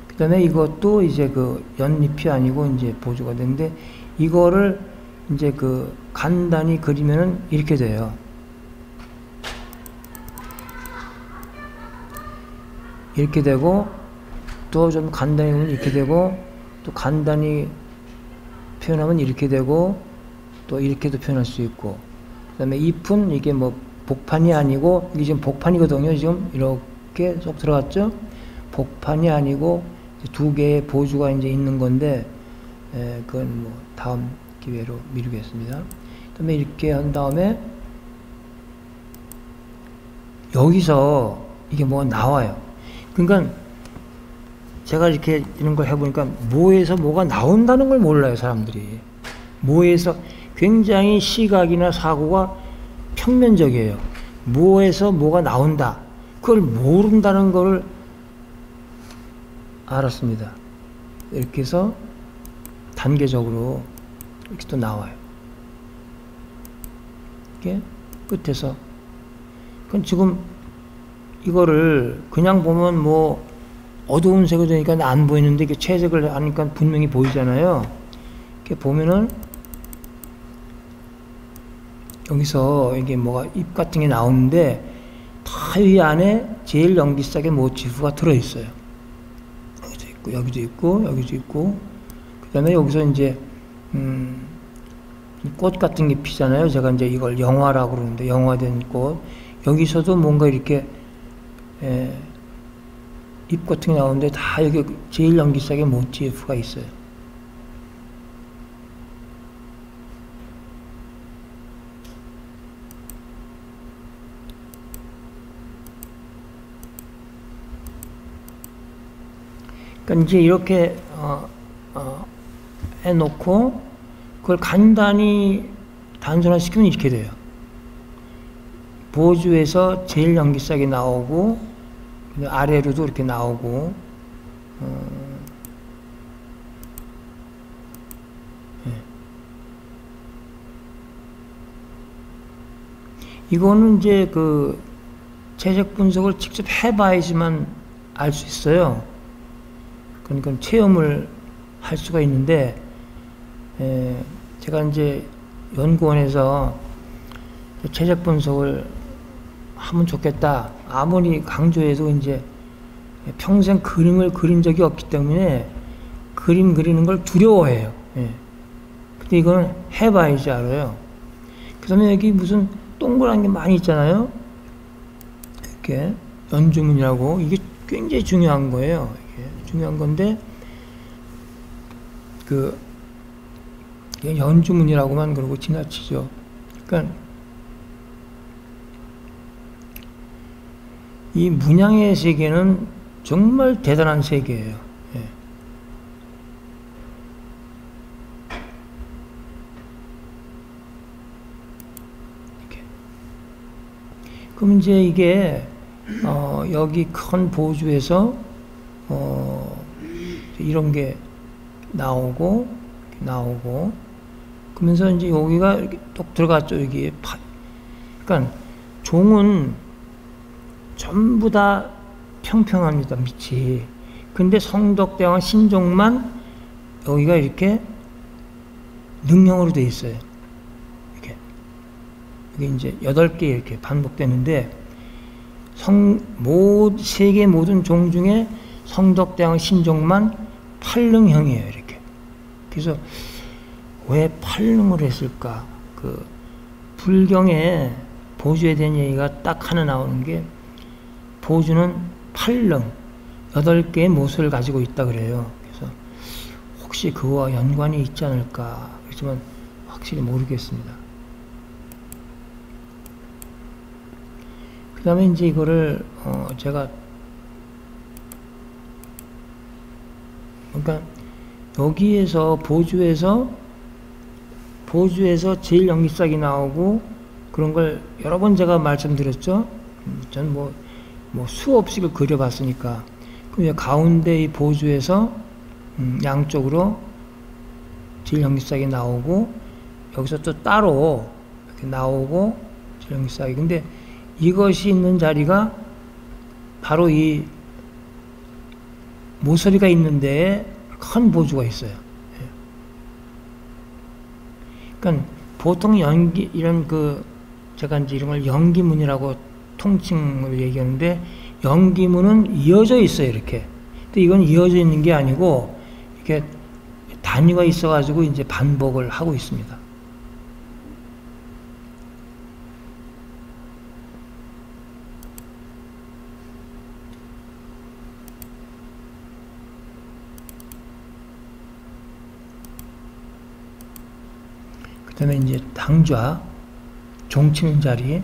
그 다음에 이것도 이제 그 연잎이 아니고 이제 보주가 되는데 이거를 이제 간단히 그리면은 이렇게 돼요. 이렇게 되고 또 좀 간단히 하면 이렇게 되고 또 간단히 표현하면 이렇게 되고 또 이렇게도 표현할 수 있고 그 다음에 잎은 이게 뭐 복판이 아니고 이게 지금 복판이거든요. 지금 이렇게 쏙 들어갔죠. 복판이 아니고 두 개의 보주가 이제 있는 건데 그건 뭐 다음 기회로 미루겠습니다. 그 다음에 이렇게 한 다음에 여기서 이게 뭐가 나와요. 그러니까 제가 이렇게 이런 걸 해보니까 뭐에서 뭐가 나온다는 걸 몰라요, 사람들이. 뭐에서 굉장히 시각이나 사고가 평면적이에요. 뭐에서 뭐가 나온다. 그걸 모른다는 걸 알았습니다. 이렇게 해서 단계적으로 이렇게 또 나와요. 이렇게 끝에서. 그럼 지금 이거를 그냥 보면 뭐 어두운 색이 되니까 안 보이는데 이렇게 채색을 하니까 분명히 보이잖아요. 이렇게 보면은 여기서 이게 뭐가 잎 같은 게 나오는데 다 이 안에 제일 연기색의 모티프가 들어있어요. 여기도 있고 여기도 있고 여기도 있고 그 다음에 여기서 이제 꽃 같은 게 피잖아요. 제가 이제 이걸 영화라고 그러는데 영화된 꽃 여기서도 뭔가 이렇게 잎 같은 게 나오는데 다 여기 제일 연기색의 모티프가 있어요. 그러니까 이제 이렇게 해놓고 그걸 간단히 단순화시키면 이렇게 돼요. 보주에서 제일 연기색이 나오고 아래로도 이렇게 나오고 이거는 이제 채색 분석을 직접 해봐야지만 알 수 있어요. 그러니까 체험을 할 수가 있는데 제가 이제 연구원에서 채색 분석을 하면 좋겠다. 아무리 강조해도 이제 평생 그림을 그린 적이 없기 때문에 그림 그리는 걸 두려워해요. 근데 이거는 해봐야지 알아요. 그 다음에 여기 무슨 동그란 게 많이 있잖아요. 이렇게 연주문이라고, 이게 굉장히 중요한 거예요. 이게 중요한 건데, 그 연주문이라고만 그러고 지나치죠. 그러니까 이 문양의 세계는 정말 대단한 세계예요. 예. 이렇게. 그럼 이제 이게 여기 큰 보주에서 이런 게 나오고 그러면서 이제 여기가 이렇게 똑 들어갔죠. 여기에 그러니까 종은 전부 다 평평합니다, 밑이. 근데 성덕대왕 신종만 여기가 이렇게 능형으로 되어 있어요. 이렇게. 이게 이제 8개 이렇게 반복되는데, 세계 모든 종 중에 성덕대왕 신종만 8능형이에요, 이렇게. 그래서 왜 8능을 했을까? 그 불경에 보주에 대한 얘기가 딱 하나 나오는 게, 보주는 8능, 8개의 모습을 가지고 있다 그래요. 그래서 혹시 그와 연관이 있지 않을까? 그렇지만 확실히 모르겠습니다. 그 다음에 이제 이거를 제가 그러니까 여기에서 보주에서 제일연기싹이 나오고 그런 걸 여러 번 제가 말씀드렸죠. 전 뭐 수없이를 그려봤으니까. 그럼 가운데 이 보주에서 양쪽으로 제일연기싹이 나오고, 여기서 또 따로 이렇게 나오고 제일연기싹이. 근데 이것이 있는 자리가 바로 이 모서리가 있는 데에 큰 보주가 있어요. 그러니까 보통 이런 제가 이제 이런 걸 연기문이라고 통칭을 얘기하는데, 연기문은 이어져 있어요, 이렇게. 근데 이건 이어져 있는 게 아니고, 이렇게 단위가 있어가지고 이제 반복을 하고 있습니다. 그 다음에 이제 당좌, 종치는 자리.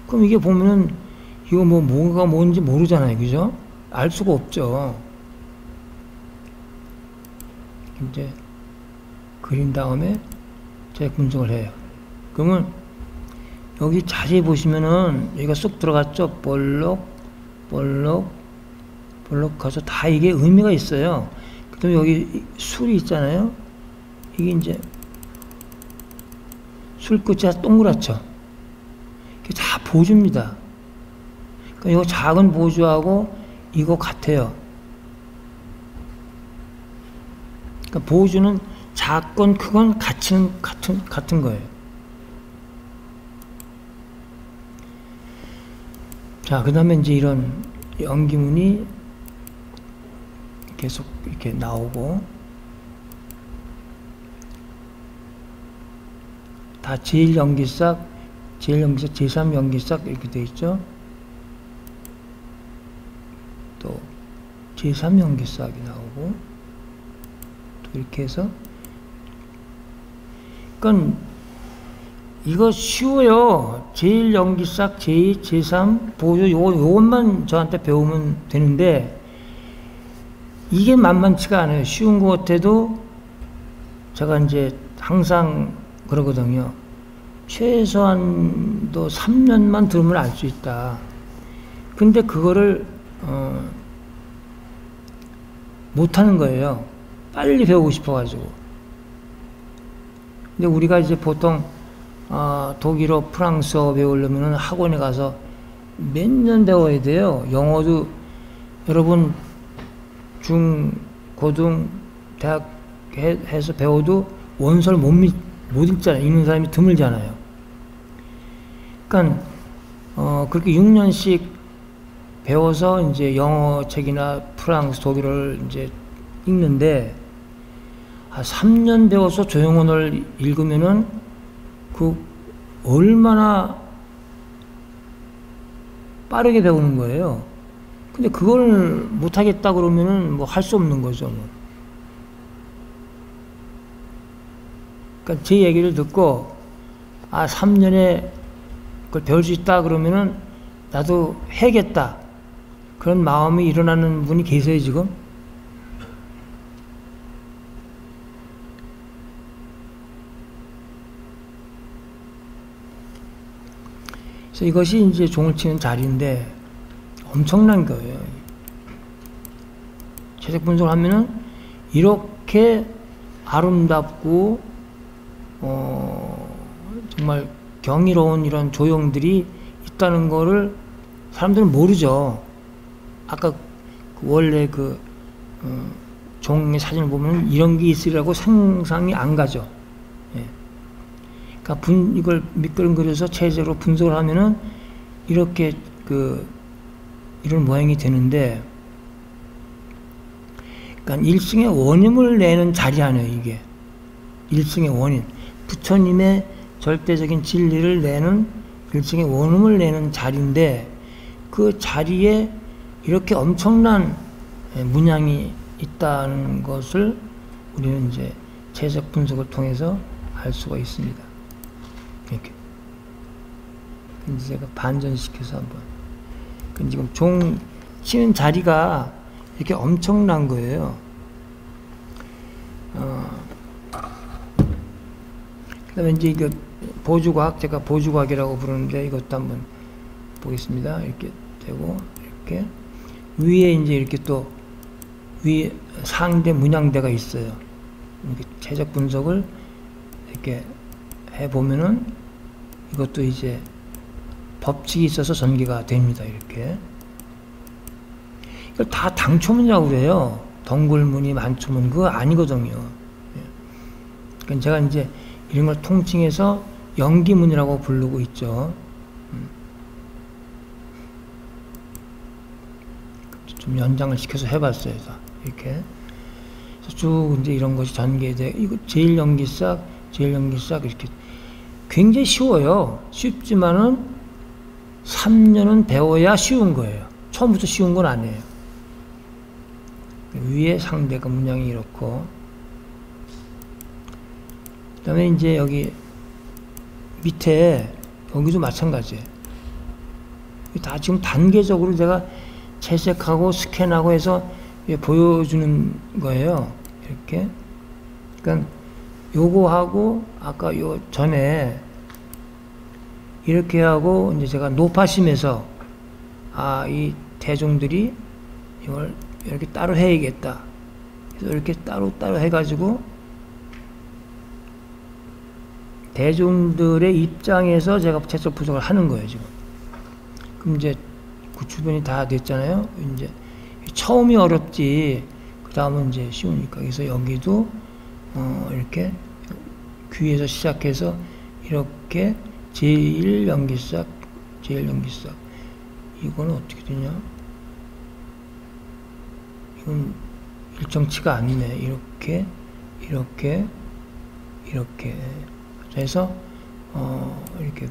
그럼 이게 보면은, 이거 뭐가 뭔지 모르잖아요. 그죠? 알 수가 없죠. 이제, 그린 다음에, 제가 분석을 해요. 그러면, 여기 자세히 보시면은, 여기가 쏙 들어갔죠? 볼록 가서 다 이게 의미가 있어요. 그 다음에 여기 술이 있잖아요. 이게 이제, 술 끝이 동그랗죠? 이게 다 보주입니다. 그러니까 이거 작은 보주하고 이거 같아요. 그러니까 보주는 작건 크건 같은 거예요. 자, 그 다음에 이제 이런 연기문이 계속 이렇게 나오고, 다 제일연기싹, 제3연기싹 이렇게 되어 있죠. 또 제3연기싹이 나오고, 또 이렇게 해서, 그러니까 이거 쉬워요. 제일연기싹, 제2, 제3, 보조, 요것만 저한테 배우면 되는데, 이게 만만치가 않아요. 쉬운 것 같아도 제가 이제 항상 그러거든요. 최소한도 3년만 들으면 알 수 있다. 근데 그거를 못하는 거예요. 빨리 배우고 싶어가지고. 근데 우리가 이제 보통 독일어, 프랑스어 배우려면 학원에 가서 몇 년 배워야 돼요. 영어도 여러분 중, 고등, 대학 해서 배워도 원서를 못 읽잖아요. 읽는 사람이 드물잖아요. 그러니까 그렇게 6년씩 배워서 이제 영어 책이나 프랑스, 독일어를 이제 읽는데, 3년 배워서 조형언어를 읽으면은 얼마나 빠르게 배우는 거예요. 근데 그걸 못하겠다 그러면은 뭐 할 수 없는 거죠. 뭐. 그러니까 제 얘기를 듣고 3년에 그걸 배울 수 있다 그러면은 나도 해야겠다. 그런 마음이 일어나는 분이 계세요, 지금? 그래서 이것이 이제 종을 치는 자리인데 엄청난 거예요. 재적 분석을 하면은 이렇게 아름답고 정말 경이로운 이런 조형들이 있다는 거를 사람들은 모르죠. 아까 원래 종의 사진을 보면 이런 게 있으리라고 상상이 안 가죠. 예. 그러니까 이걸 밑그림 그려서 체제로 분석을 하면은 이렇게 이런 모양이 되는데, 그러니까 일승의 원임을 내는 자리 아니에요, 이게. 일승의 원인. 부처님의 절대적인 진리를 내는 일승의 원음을 내는 자리인데, 그 자리에 이렇게 엄청난 문양이 있다는 것을 우리는 이제 재적 분석을 통해서 알 수가 있습니다. 이렇게. 근데 제가 반전시켜서 한번. 지금 종 치는 자리가 이렇게 엄청난 거예요. 그 다음에 이제 이거 보주과학, 제가 보주과학이라고 부르는데 이것도 한번 보겠습니다. 이렇게 되고, 이렇게. 위에 이제 이렇게 또, 위에 상대, 문양대가 있어요. 이렇게 재적 분석을 이렇게 해보면은 이것도 이제 법칙이 있어서 전개가 됩니다. 이렇게. 이걸 다 당초문이라고 그래요. 덩굴무늬, 만초문, 그거 아니거든요. 그러니까 제가 이제 이런 걸 통칭해서 연기문이라고 부르고 있죠. 좀 연장을 시켜서 해봤어요. 이렇게. 쭉 이제 이런 것이 전개돼. 이거 제일 연기싹, 이렇게. 굉장히 쉬워요. 쉽지만은 3년은 배워야 쉬운 거예요. 처음부터 쉬운 건 아니에요. 위에 상대가 문양이 이렇고, 그 다음에 이제 여기 밑에 여기도 마찬가지예요. 다 지금 단계적으로 제가 채색하고 스캔하고 해서 보여주는 거예요. 이렇게. 그러니까 요거하고 아까 요 전에 이렇게 하고 이제 제가 높아심에서 이 대중들이 이걸 이렇게 따로 해야겠다. 그래서 이렇게 따로 해가지고 대중들의 입장에서 제가 채색 분석을 하는 거예요, 지금. 그럼 이제 그 주변이 다 됐잖아요. 이제 처음이 어렵지, 그 다음은 이제 쉬우니까. 그래서 여기도 이렇게 귀에서 시작해서 이렇게 제일 연기싹. 이거는 어떻게 되냐? 이건 일정치가 않네. 이렇게. 그래서 이렇게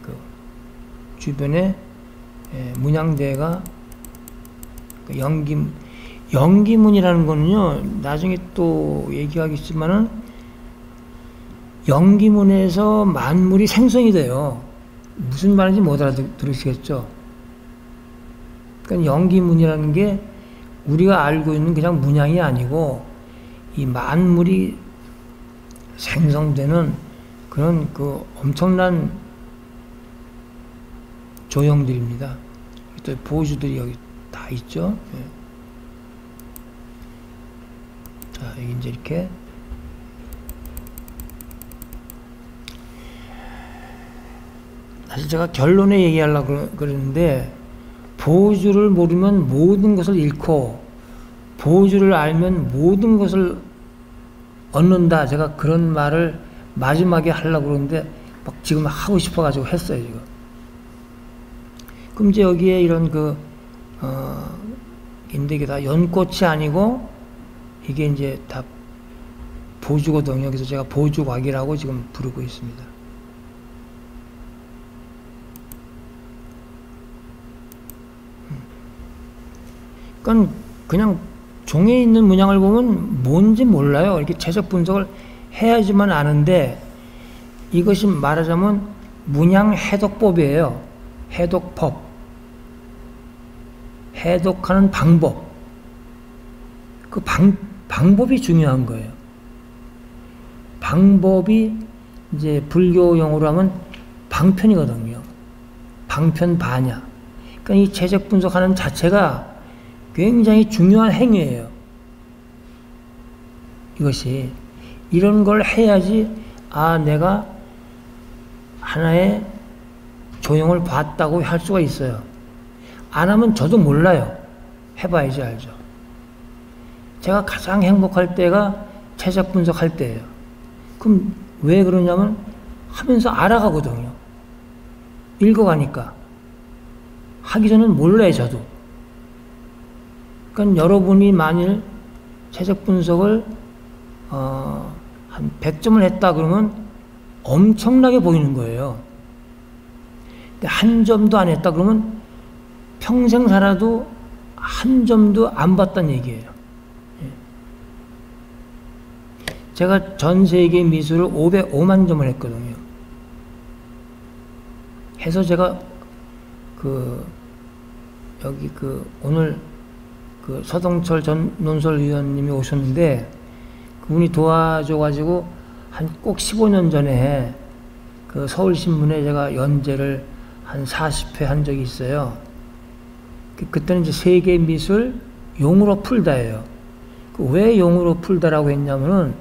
주변에 문양대가 연기문이라는 거는요, 나중에 또 얘기하겠지만은 연기문에서 만물이 생성이 돼요. 무슨 말인지 못 알아들으시겠죠? 그러니까 연기문이라는 게 우리가 알고 있는 그냥 문양이 아니고 이 만물이 생성되는 그런 엄청난 조형들입니다. 또 보주들이 여기 다 있죠. 예. 자, 여기 이제 이렇게 사실 제가 결론에 얘기하려고 그랬는데, 보주를 모르면 모든 것을 잃고 보주를 알면 모든 것을 얻는다. 제가 그런 말을 마지막에 하려고 그러는데 막 지금 하고 싶어가지고 했어요, 지금. 그럼 이제 여기에 이런 이게 다 연꽃이 아니고 이게 이제 다 보주거든요. 그래서 제가 보주곽이라고 지금 부르고 있습니다. 그러니까 그냥 종이에 있는 문양을 보면 뭔지 몰라요. 이렇게 재적 분석을 해야지만 아는데, 이것이 말하자면 문양 해독법이에요. 해독법. 해독하는 방법. 그 방법이 중요한 거예요. 방법이 이제 불교 용어로 하면 방편이거든요. 방편 반야. 그러니까 이 재적 분석하는 자체가 굉장히 중요한 행위예요. 이것이. 이런 걸 해야지, 아, 내가 하나의 조형을 봤다고 할 수가 있어요. 안 하면 저도 몰라요. 해봐야지 알죠. 제가 가장 행복할 때가 재적 분석할 때예요. 그럼 왜 그러냐면 하면서 알아가거든요. 읽어가니까. 하기 전엔 몰라요, 저도. 그러니까 여러분이 만일 재적 분석을 한 100점을 했다 그러면 엄청나게 보이는 거예요. 근데 한 점도 안 했다 그러면 평생 살아도 한 점도 안 봤다는 얘기예요. 제가 전 세계 미술을 505만 점을 했거든요. 해서 제가 여기 오늘 서동철 전 논설위원님이 오셨는데, 그분이 도와줘가지고 꼭 15년 전에 그 서울신문에 제가 연재를 한 40회 한 적이 있어요. 그때는 이제 세계 미술 용으로 풀다예요. 왜 용으로 풀다라고 했냐면은,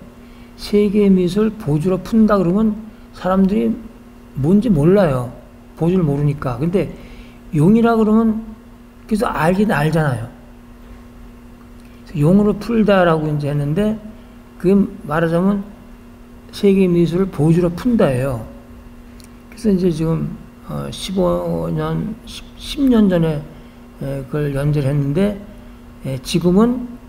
세계 미술 보주로 푼다 그러면 사람들이 뭔지 몰라요. 보주를 모르니까. 근데 용이라 그러면 그래서 알긴 알잖아요. 용으로 풀다라고 이제 했는데, 그게 말하자면 세계 미술을 보주로 푼다예요. 그래서 이제 지금 15년, 10년 전에 그걸 연재를 했는데, 지금은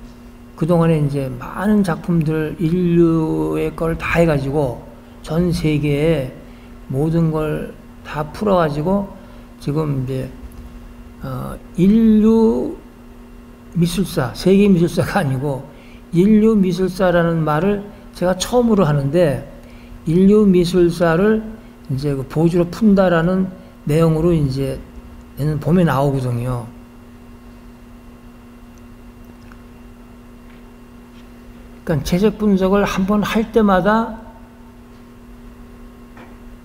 그동안에 이제 많은 작품들, 인류의 걸 다 해가지고 전 세계에 모든 걸 다 풀어가지고 지금 이제 인류 미술사, 세계 미술사가 아니고 인류 미술사라는 말을 제가 처음으로 하는데, 인류 미술사를 이제 그 보주로 푼다라는 내용으로 이제 내년 봄에 나오거든요. 그러니까 재적 분석을 한번 할 때마다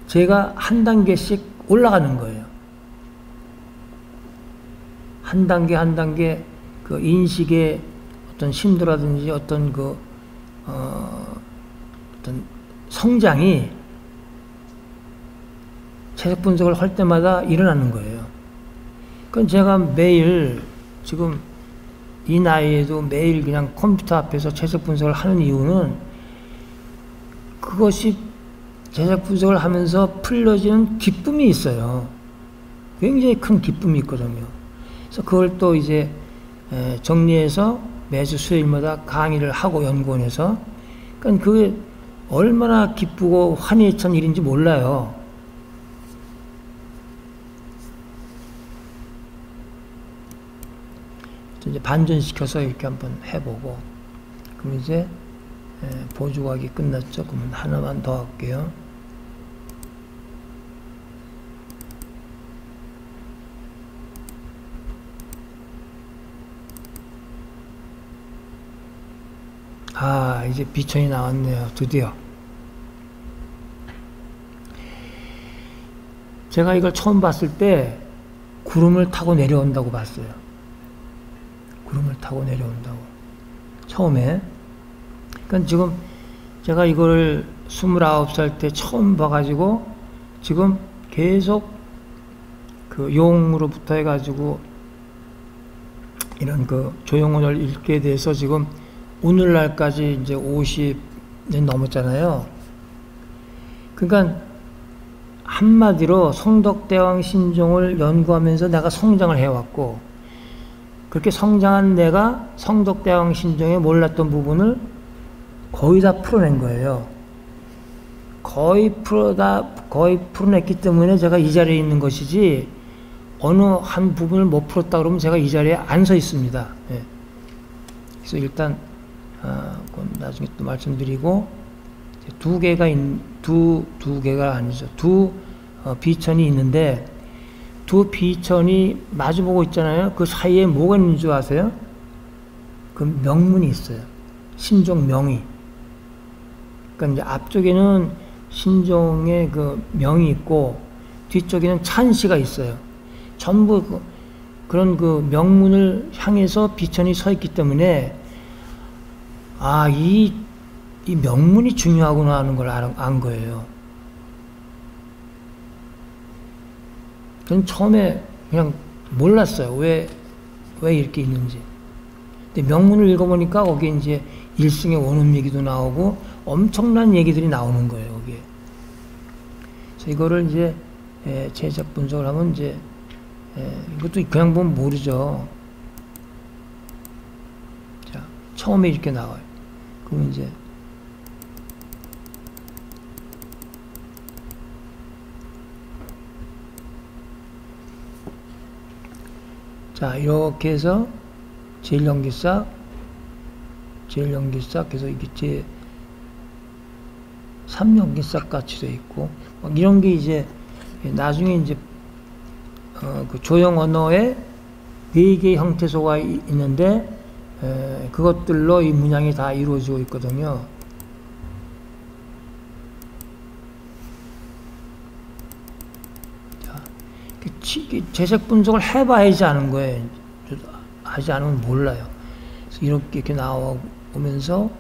제가 한 단계씩 올라가는 거예요. 한 단계 한 단계 그 인식의 어떤 심도라든지 어떤 어떤 성장이 재적 분석을 할 때마다 일어나는 거예요. 그건 제가 매일 지금 이 나이에도 매일 그냥 컴퓨터 앞에서 재적 분석을 하는 이유는, 그것이 재적 분석을 하면서 풀려지는 기쁨이 있어요. 굉장히 큰 기쁨이 있거든요. 그래서 그걸 또 이제 정리해서 매주 수요일마다 강의를 하고, 연구원에서. 그러니까 그게 얼마나 기쁘고 환희에 찬 일인지 몰라요. 이제 반전시켜서 이렇게 한번 해보고, 그럼 이제 보조각이 끝났죠. 그러면 하나만 더 할게요. 아, 이제 비천이 나왔네요. 드디어. 제가 이걸 처음 봤을 때 구름을 타고 내려온다고 봤어요. 구름을 타고 내려온다고. 처음에. 그러니까 지금 제가 이걸 29살 때 처음 봐가지고 지금 계속 그 용으로부터 해가지고 이런 그 조형원을 읽게 돼서 지금 오늘날까지 이제 50년 넘었잖아요. 그러니까 한마디로 성덕대왕 신종을 연구하면서 내가 성장을 해왔고, 그렇게 성장한 내가 성덕대왕 신종에 몰랐던 부분을 거의 다 풀어낸 거예요. 거의 풀어냈기 때문에 제가 이 자리에 있는 것이지, 어느 한 부분을 못 풀었다 그러면 제가 이 자리에 안 서 있습니다. 예. 그래서 일단 그건 나중에 또 말씀드리고, 두 개가 아니죠. 두 비천이 있는데, 두 비천이 마주보고 있잖아요. 그 사이에 뭐가 있는 줄 아세요? 그 명문이 있어요. 신종 명이. 그러니까 이제 앞쪽에는 신종의 그 명이 있고, 뒤쪽에는 찬씨가 있어요. 전부 그런 그 명문을 향해서 비천이 서 있기 때문에, 이 명문이 중요하구나 하는 걸 안 거예요. 저는 처음에 그냥 몰랐어요. 왜 이렇게 있는지. 근데 명문을 읽어보니까 거기에 이제 일승의 원음얘기도 나오고 엄청난 얘기들이 나오는 거예요, 여기에. 그래서 이거를 이제 제작 분석을 하면 이제 이것도 그냥 보면 모르죠. 자, 처음에 이렇게 나와요. 그럼 이제 자, 이렇게 해서 제일연기싹 그래서 이게 제 3연기싹 같이 돼 있고, 막 이런 게 이제 나중에 이제 그 조형 언어에 4개의 형태소가 있는데, 그것들로 이 문양이 다 이루어지고 있거든요. 자, 재색 분석을 해봐야지 아는 거예요. 하지 않으면 몰라요. 그래서 이렇게 나오면서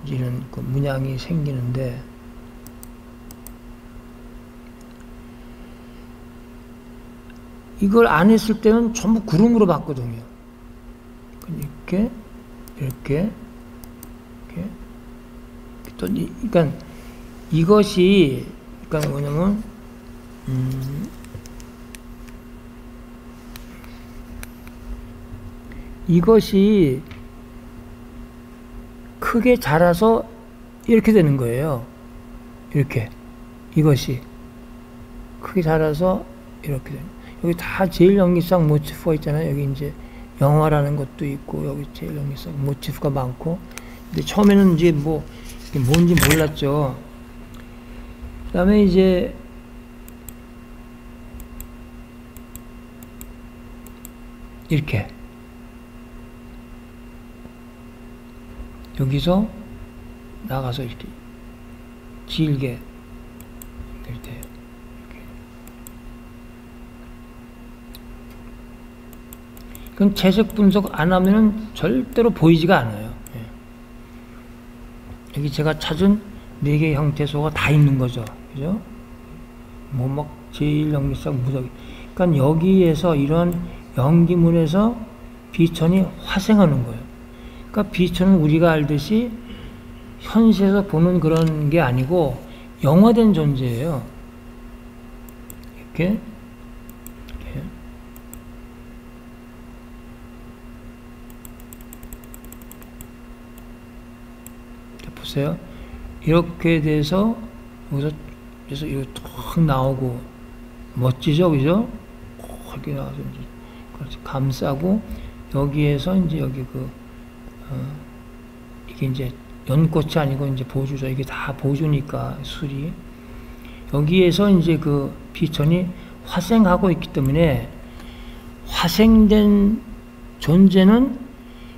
이런 그 문양이 생기는데, 이걸 안 했을 때는 전부 구름으로 봤거든요. 이렇게 또 그러니까 이것이 그러니까 뭐냐면 이것이 크게 자라서 이렇게 되는 거예요. 이렇게 이것이 크게 자라서 이렇게 되는. 여기 다 제일연기싹 모티프가 있잖아요. 여기 이제 영화라는 것도 있고 여기 제일연기싹 모티프가 많고. 근데 처음에는 이제 뭐 이게 뭔지 몰랐죠. 그다음에 이제 이렇게 여기서 나가서 이렇게 길게 이렇게 돼요. 그건 재색 분석 안 하면은 절대로 보이지가 않아요. 여기 제가 찾은 4개의 형태소가 다 있는 거죠. 그죠? 뭐 막 제일연기싹 무더기. 그러니까 여기에서 이런 연기문에서 비천이 화생하는 거예요. 그러니까 비천은 우리가 알듯이 현실에서 보는 그런 게 아니고 영화된 존재예요. 이렇게 보세요. 이렇게 돼서 여기서 그래서 이거 툭 나오고 멋지죠, 그죠? 이렇게 나와서 이제 그렇지 감싸고 여기에서 이제 여기 이게 이제 연꽃이 아니고 이제 보주죠. 이게 다 보주니까 술이 여기에서 이제 그 비천이 화생하고 있기 때문에 화생된 존재는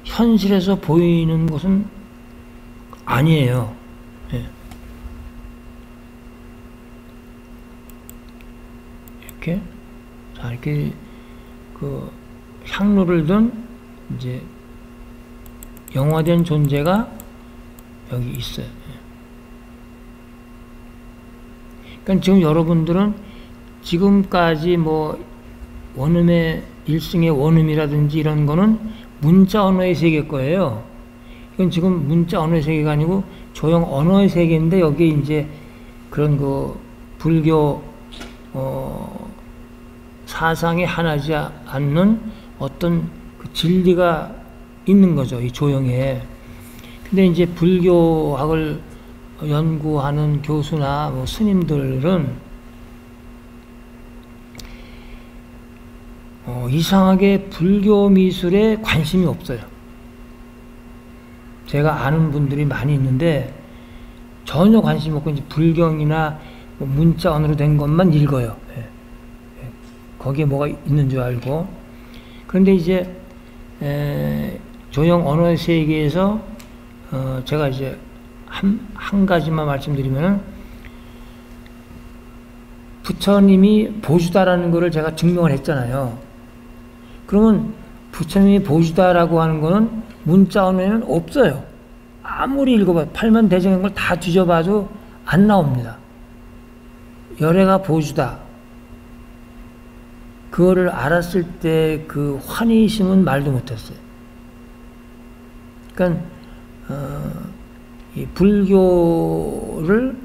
현실에서 보이는 것은 아니에요. 예. 이렇게 자 이렇게 그 향로를 둔 이제 영화된 존재가 여기 있어요. 그러니까 지금 여러분들은 지금까지 뭐 원음의 일승의 원음이라든지 이런 거는 문자 언어의 세계 거예요. 이건 지금 문자 언어의 세계가 아니고 조형 언어의 세계인데 여기에 이제 그런 그 불교 사상에 한하지 않는 어떤 그 진리가 있는 거죠, 이 조형에. 근데 이제 불교학을 연구하는 교수나 뭐 스님들은 이상하게 불교 미술에 관심이 없어요. 제가 아는 분들이 많이 있는데 전혀 관심 없고 이제 불경이나 뭐 문자 언어로 된 것만 읽어요. 거기에 뭐가 있는 줄 알고. 그런데 이제 조형 언어의 세계에서 제가 이제 한 가지만 말씀드리면은 부처님이 보주다라는 것을 제가 증명을 했잖아요. 그러면 부처님이 보주다라고 하는 거는 문자 언어에는 없어요. 아무리 읽어봐도 팔만대장인 걸 다 뒤져봐도 안 나옵니다. 열애가 보주다. 그거를 알았을 때 그 환희심은 말도 못했어요. 그러니까 이 불교를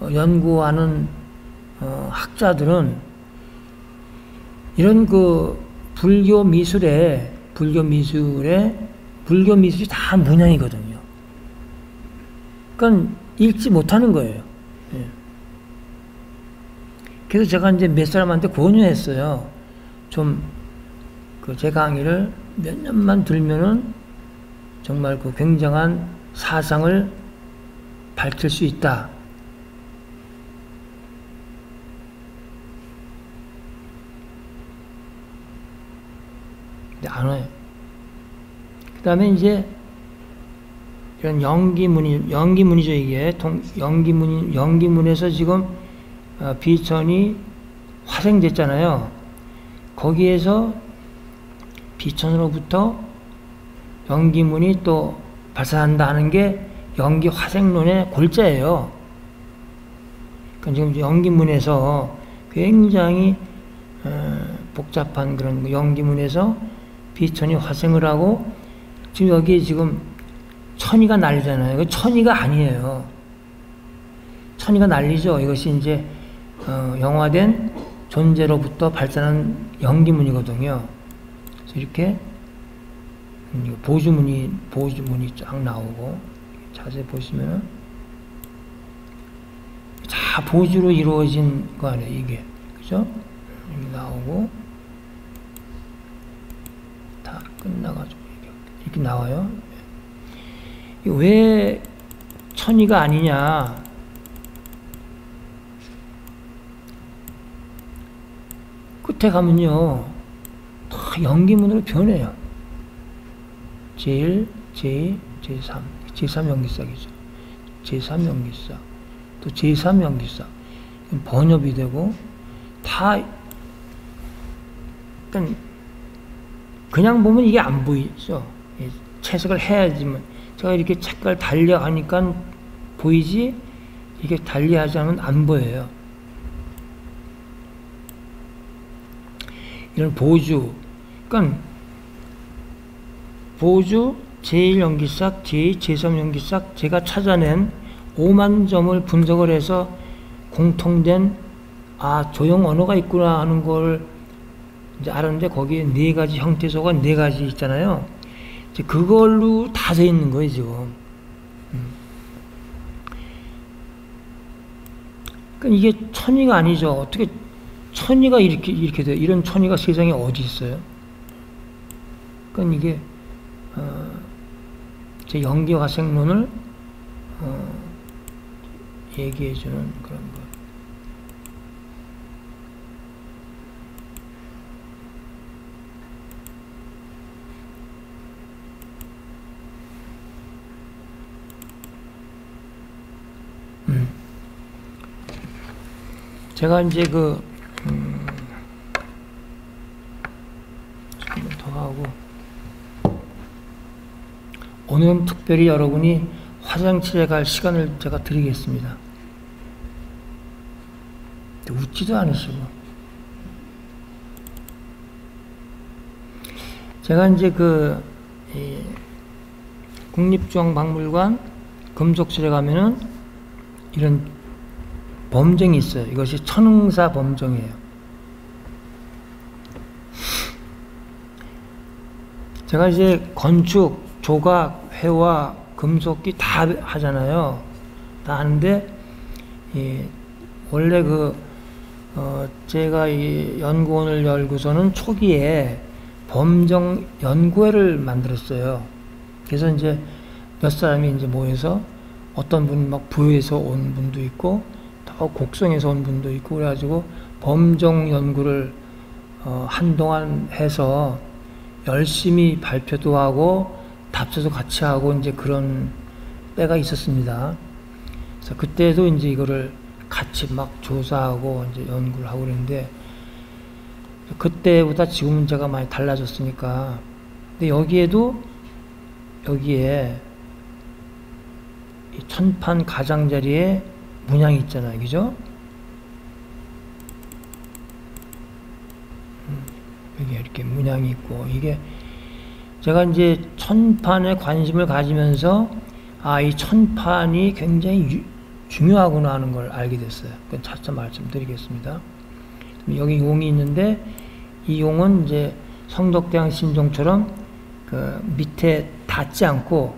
연구하는 학자들은 이런 그 불교 미술이 다 문양이거든요. 그러니까 읽지 못하는 거예요. 그래서 제가 이제 몇 사람한테 권유했어요. 좀 그 제 강의를 몇 년만 들면은 정말 그 굉장한 사상을 밝힐 수 있다. 근데 안 와요. 그 다음에 이제 이런 연기문이죠, 이게. 연기문에서 지금 비천이 화생됐잖아요. 거기에서 비천으로부터 연기문이 또 발산한다 하는 게 연기 화생론의 골자예요. 그러니까 지금 연기문에서 굉장히 복잡한 그런 연기문에서 비천이 화생을 하고 지금 여기에 지금 천이가 난리잖아요. 이거 천이가 아니에요. 천이가 난리죠. 이것이 이제 영화된 존재로부터 발산한 연기문이거든요. 그래서 이렇게 보주문이 쫙 나오고 자세히 보시면은 다 보주로 이루어진 거 아니에요, 이게. 그죠? 이렇게 나오고 다 끝나가지고 이렇게 나와요. 왜 천이가 아니냐? 끝에 가면요, 다 연기문으로 변해요. 제1, 제2, 제3. 제3 연기싹이죠. 제3 연기싹. 또 제3 연기싹. 번역이 되고, 다, 그냥 보면 이게 안 보이죠. 채색을 해야지만. 제가 이렇게 색깔 달려가니까 보이지, 이게 달리하지 않으면 안 보여요. 이런 보주, 그러니까 보주, 제1연기싹, 제2, 제3연기싹, 제가 찾아낸 5만 점을 분석을 해서 공통된 조형 언어가 있구나 하는 걸 이제 알았는데 거기에 4가지 형태소가 4가지 있잖아요. 이제 그걸로 다 돼 있는 거예요, 지금. 그러니까 이게 천이가 아니죠. 어떻게 천이가 이렇게 돼요? 이런 천이가 세상에 어디 있어요? 그러니까 이게 제 연기화생론을 얘기해주는 그런 거. 제가 이제 조금 더 하고, 오늘은 특별히 여러분이 화장실에 갈 시간을 제가 드리겠습니다. 웃지도 않으시고. 제가 이제 국립중앙박물관 금속실에 가면은 이런 범정이 있어요. 이것이 천응사 범정이에요. 제가 이제 건축, 조각, 회화, 금속기 다 하잖아요. 다 하는데, 원래 제가 이 연구원을 열고서는 초기에 범정 연구회를 만들었어요. 그래서 이제 몇 사람이 이제 모여서 어떤 분 막 부에서 온 분도 있고 또 곡성에서 온 분도 있고 그래가지고 범정 연구를 한동안 해서 열심히 발표도 하고 답사도 같이 하고 이제 그런 때가 있었습니다. 그래서 그때도 이제 이거를 같이 막 조사하고 이제 연구를 하고 그랬는데 그때보다 지금은 제가 많이 달라졌으니까. 근데 여기에 이 천판 가장자리에 문양이 있잖아요. 그죠? 여기 이렇게 문양이 있고, 이게 제가 이제 천판에 관심을 가지면서 이 천판이 굉장히 중요하구나 하는 걸 알게 됐어요. 그건 차차 말씀드리겠습니다. 여기 용이 있는데 이 용은 이제 성덕대왕 신종처럼 그 밑에 닿지 않고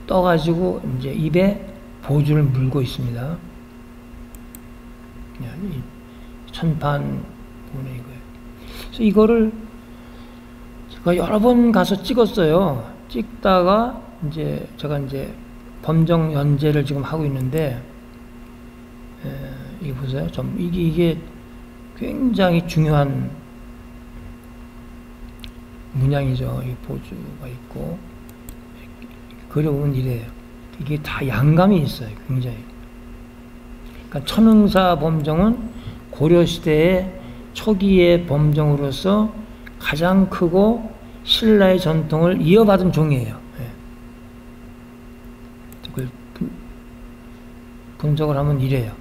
떠가지고 이제 입에 보주를 물고 있습니다. 이 천판 부분에 이거예요. 그래서 이거를 제가 여러 번 가서 찍었어요. 찍다가 이제 제가 이제 범정 연재를 지금 하고 있는데, 이거 보세요. 이게 굉장히 중요한 문양이죠. 이 보주가 있고, 그려보면 이래요. 이게 다 양감이 있어요. 굉장히. 그러니까 천흥사 범정은 고려시대의 초기의 범정으로서 가장 크고 신라의 전통을 이어받은 종이에요. 그걸 분석을 하면 이래요.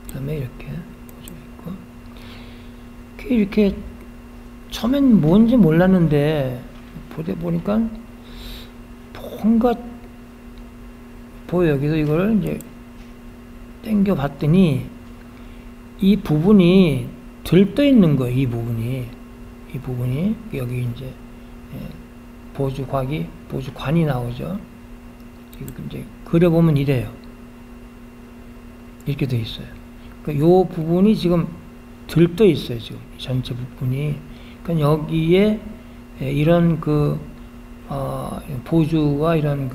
그 다음에 이렇게 보여주고 있고, 이렇게 처음엔 뭔지 몰랐는데 보니까 뭔가 보여요. 그래서 이걸 이제 당겨 봤더니 이 부분이 들떠 있는 거예요. 이 부분이 여기 이제 보주관이 나오죠. 이제 그려보면 이래요. 이렇게 돼 있어요. 그러니까 요 부분이 지금 들떠 있어요. 지금 전체 부분이. 그러니까 여기에 이런 보주가 이런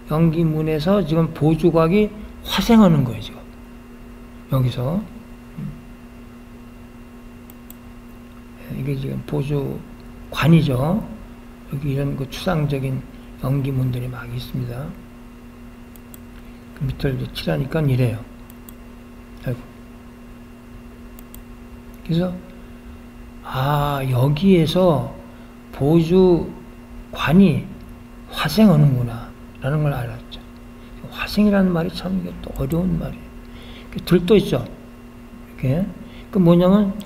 연기문에서 지금 보주각이 화생하는 거예요. 지금 여기서 이게 지금 보주관이죠. 여기 이런 추상적인 연기문들이 막 있습니다. 그 밑을 이제 칠하니까 이래요. 아이고. 그래서 여기에서 보주관이 화생하는구나 라는 걸 알았죠. 화생이라는 말이 참 이게 또 어려운 말이에요. 들떠 있죠. 이렇게. 그 뭐냐면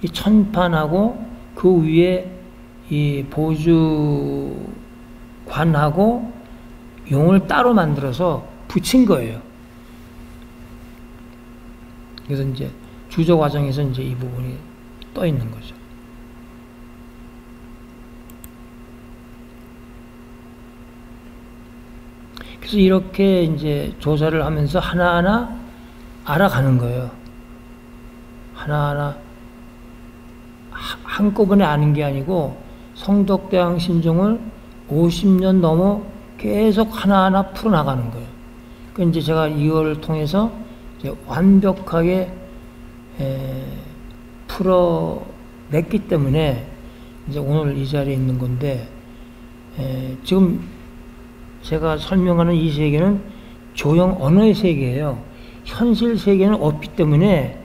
이 천판하고 그 위에 이 보주관하고 용을 따로 만들어서 붙인 거예요. 그래서 이제 주조 과정에서 이제 이 부분이 떠 있는 거죠. 그래서 이렇게 이제 조사를 하면서 하나하나 알아가는 거예요. 하나하나 한꺼번에 아는 게 아니고 성덕대왕 신종을 50년 넘어 계속 하나하나 풀어나가는 거예요. 그러니까 이제 제가 이걸 통해서 이제 완벽하게 풀어냈기 때문에 이제 오늘 이 자리에 있는 건데, 지금 제가 설명하는 이 세계는 조형 언어의 세계예요. 현실 세계는 없기 때문에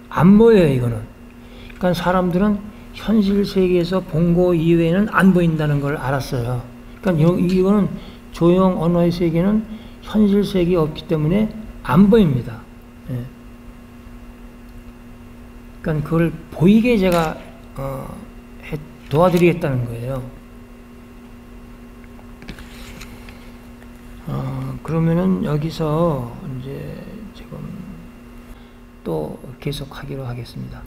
안 보여요, 이거는. 그러니까 사람들은 현실 세계에서 본 거 이외에는 안 보인다는 걸 알았어요. 그러니까 이거는 조형 언어의 세계는 현실 세계에 없기 때문에 안 보입니다. 그러니까 그걸 보이게 제가 도와드리겠다는 거예요. 그러면은 여기서 이제 지금 또 계속하기로 하겠습니다.